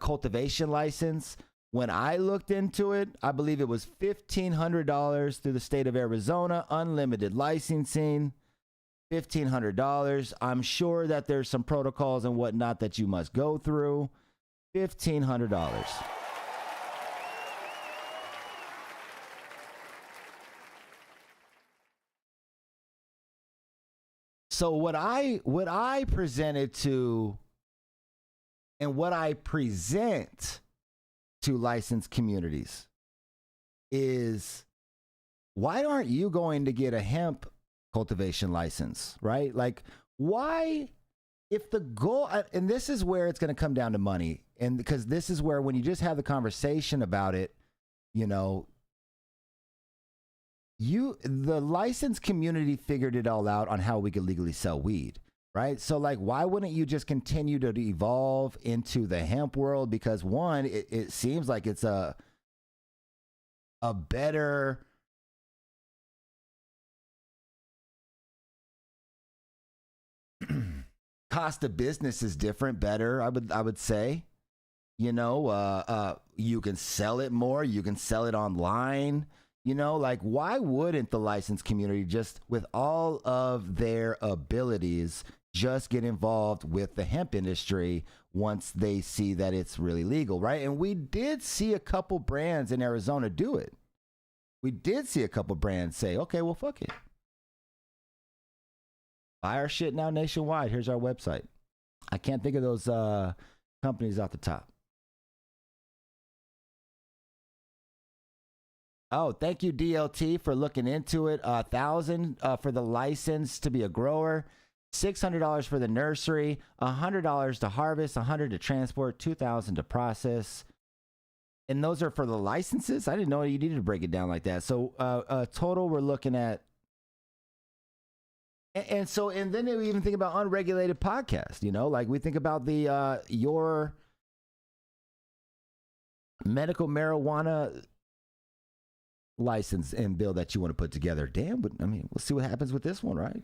cultivation license. When I looked into it, I believe it was $1,500 through the state of Arizona, unlimited licensing, $1,500. I'm sure that there's some protocols and whatnot that you must go through. $1,500. So what I presented to and what I present to licensed communities is, why aren't you going to get a hemp cultivation license, right? Like, why, if the goal, and this is where it's going to come down to money, and because this is where, when you just have the conversation about it, you know, the licensed community figured it all out on how we could legally sell weed, right? So like, why wouldn't you just continue to evolve into the hemp world? Because one, it seems like it's a better cost of business is different, better, I would say. You know, you can sell it more, you can sell it online. You know, like, why wouldn't the licensed community just, with all of their abilities, just get involved with the hemp industry once they see that it's really legal, right? And we did see a couple brands in Arizona do it. We did see a couple brands say, okay, well, fuck it. Buy our shit now nationwide. Here's our website. I can't think of those companies off the top. Oh, thank you, DLT, for looking into it. $1,000 for the license to be a grower, $600 for the nursery, $100 to harvest, $100 to transport, $2,000 to process. And those are for the licenses? I didn't know you needed to break it down like that. So total, we're looking at. And then we even think about unregulated podcasts, you know, like we think about the your medical marijuana license and bill that you want to put together. Damn, but I mean, we'll see what happens with this one, right?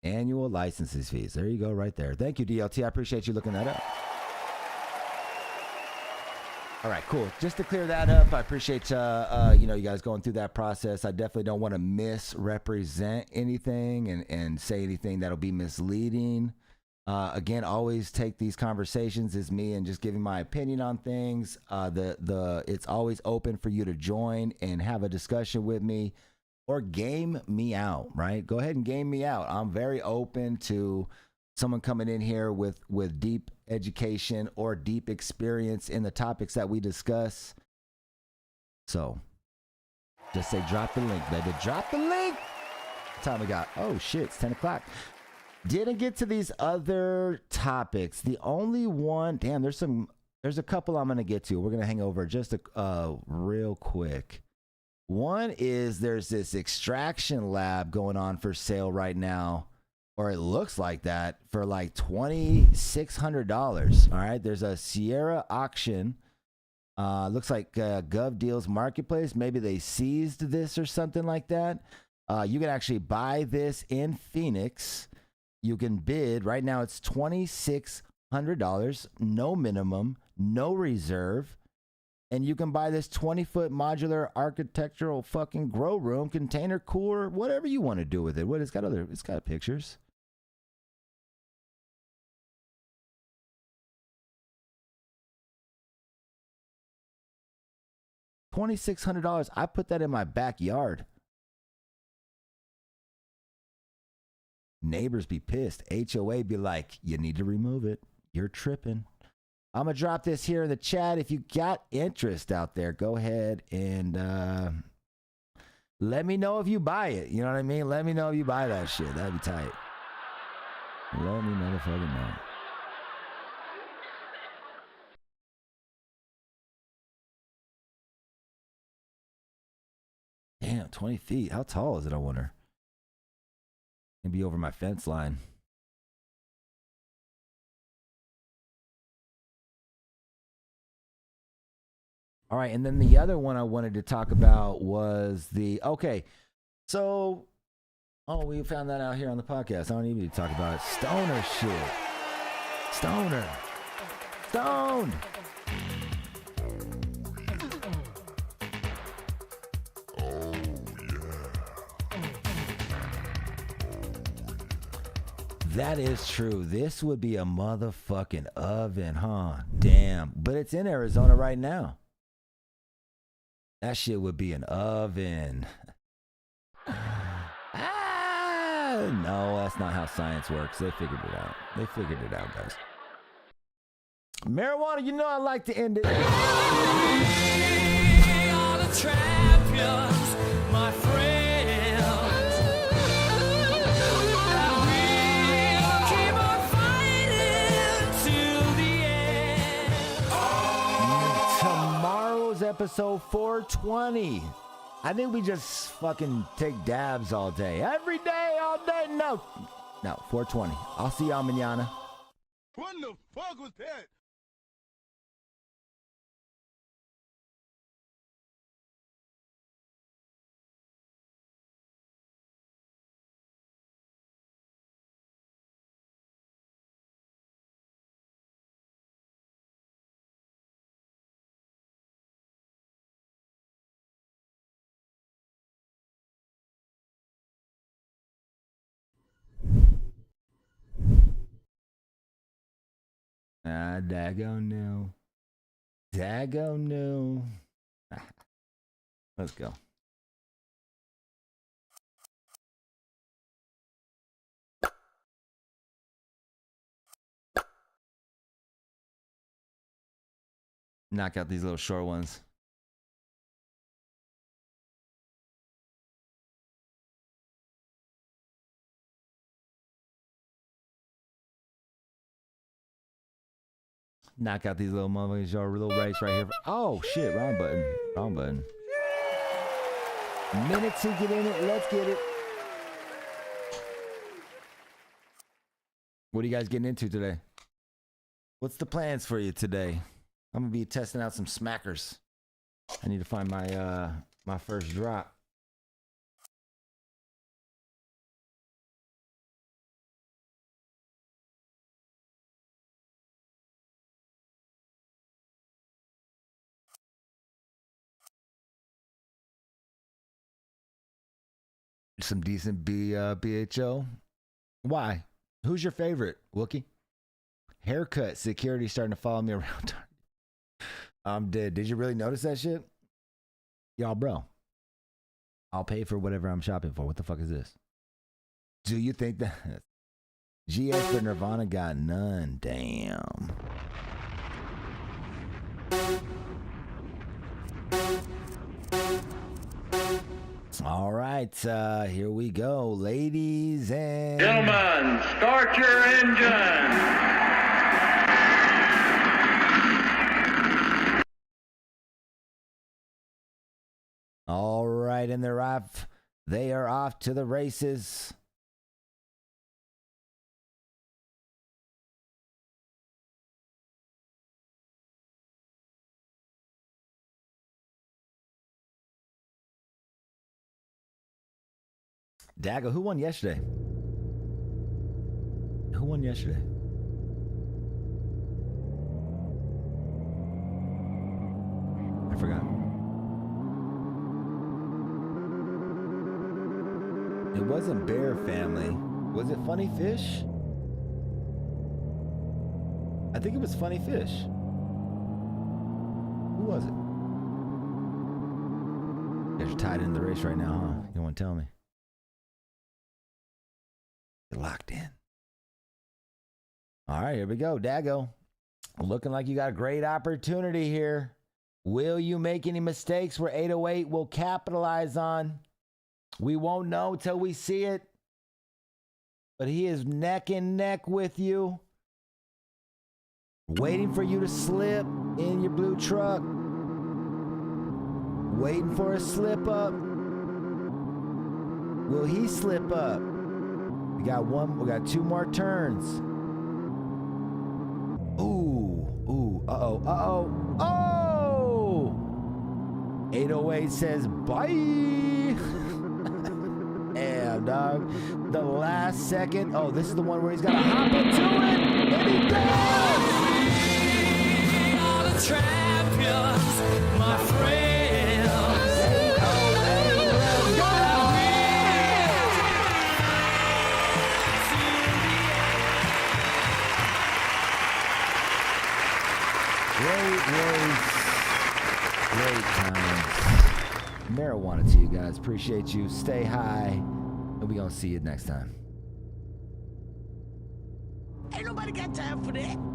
Annual licenses fees. There you go, right there. Thank you, DLT. I appreciate you looking that up. All right, cool. Just to clear that up, I appreciate you guys going through that process. I definitely don't want to misrepresent anything and say anything that'll be misleading. Again, always take these conversations as me and just giving my opinion on things. It's always open for you to join and have a discussion with me or game me out, right? Go ahead and game me out. I'm very open to someone coming in here with deep education or deep experience in the topics that we discuss. So just say, drop the link, baby. Drop the link. What time we got? Oh shit, it's 10 o'clock. Didn't get to these other topics. The only one, damn, there's a couple I'm going to get to. We're going to hang over just real quick. One is there's this extraction lab going on for sale right now, or it looks like that, for like $2,600. All right. There's a Sierra auction. Looks like Gov Deals Marketplace. Maybe they seized this or something like that. You can actually buy this in Phoenix. You can bid right now. It's $2,600, no minimum, no reserve. And you can buy this 20-foot modular architectural fucking grow room, container cooler, whatever you want to do with it. It's got pictures. $2,600. I put that in my backyard. Neighbors be pissed. HOA be like, you need to remove it. You're tripping. I'm going to drop this here in the chat. If you got interest out there, go ahead and let me know if you buy it. You know what I mean? Let me know if you buy that shit. That'd be tight. Let me motherfucking know. Damn, 20 feet. How tall is it, I wonder? Can be over my fence line. All right, and then the other one I wanted to talk about was we found that out here on the podcast. I don't even need to talk about it. Stoner shit. Stoner. Stoned. That is true. This would be a motherfucking oven, huh? Damn. But it's in Arizona right now. That shit would be an oven. No, that's not how science works. They figured it out. They figured it out, guys. Marijuana, you know I like to end it. We are the champions, my friends. And we'll keep on fighting till the end. Tomorrow's episode 420. I think we just fucking take dabs all day. Every day, all day. No, 420. I'll see y'all mañana. What the fuck was that? Dago no. Dago no. Let's go. Knock out these little short ones. Knock out these little motherfuckers. Your little race right here. Oh shit! Wrong button. Wrong button. Minute to get in it. Let's get it. What are you guys getting into today? What's the plans for you today? I'm gonna be testing out some smackers. I need to find my my first drop. Some decent BHO. Why? Who's your favorite, Wookie? Haircut. Security starting to follow me around. I'm dead. Did you really notice that shit? Y'all, bro. I'll pay for whatever I'm shopping for. What the fuck is this? Do you think that GS for Nirvana got none? Damn. All right, here we go, ladies and gentlemen. Start your engine. All right, and they're off. They are off to the races. Dago, who won yesterday? Who won yesterday? I forgot. It wasn't Bear Family. Was it Funny Fish? I think it was Funny Fish. Who was it? You guys are tied in the race right now, huh? You don't want to tell me? You're locked in. All right, here we go. Dago. Looking like you got a great opportunity here. Will you make any mistakes where 808 will capitalize on? We won't know till we see it. But he is neck and neck with you. Waiting for you to slip in your blue truck. Waiting for a slip up. Will he slip up? We got two more turns. Ooh, uh-oh. 808 says bye. Damn, dog. The last second. Oh, this is the one where he's got to hop into it. And he does! We are the champions, my friends. marijuana to you guys. Appreciate you. Stay high. And we're going to see you next time. Ain't nobody got time for that.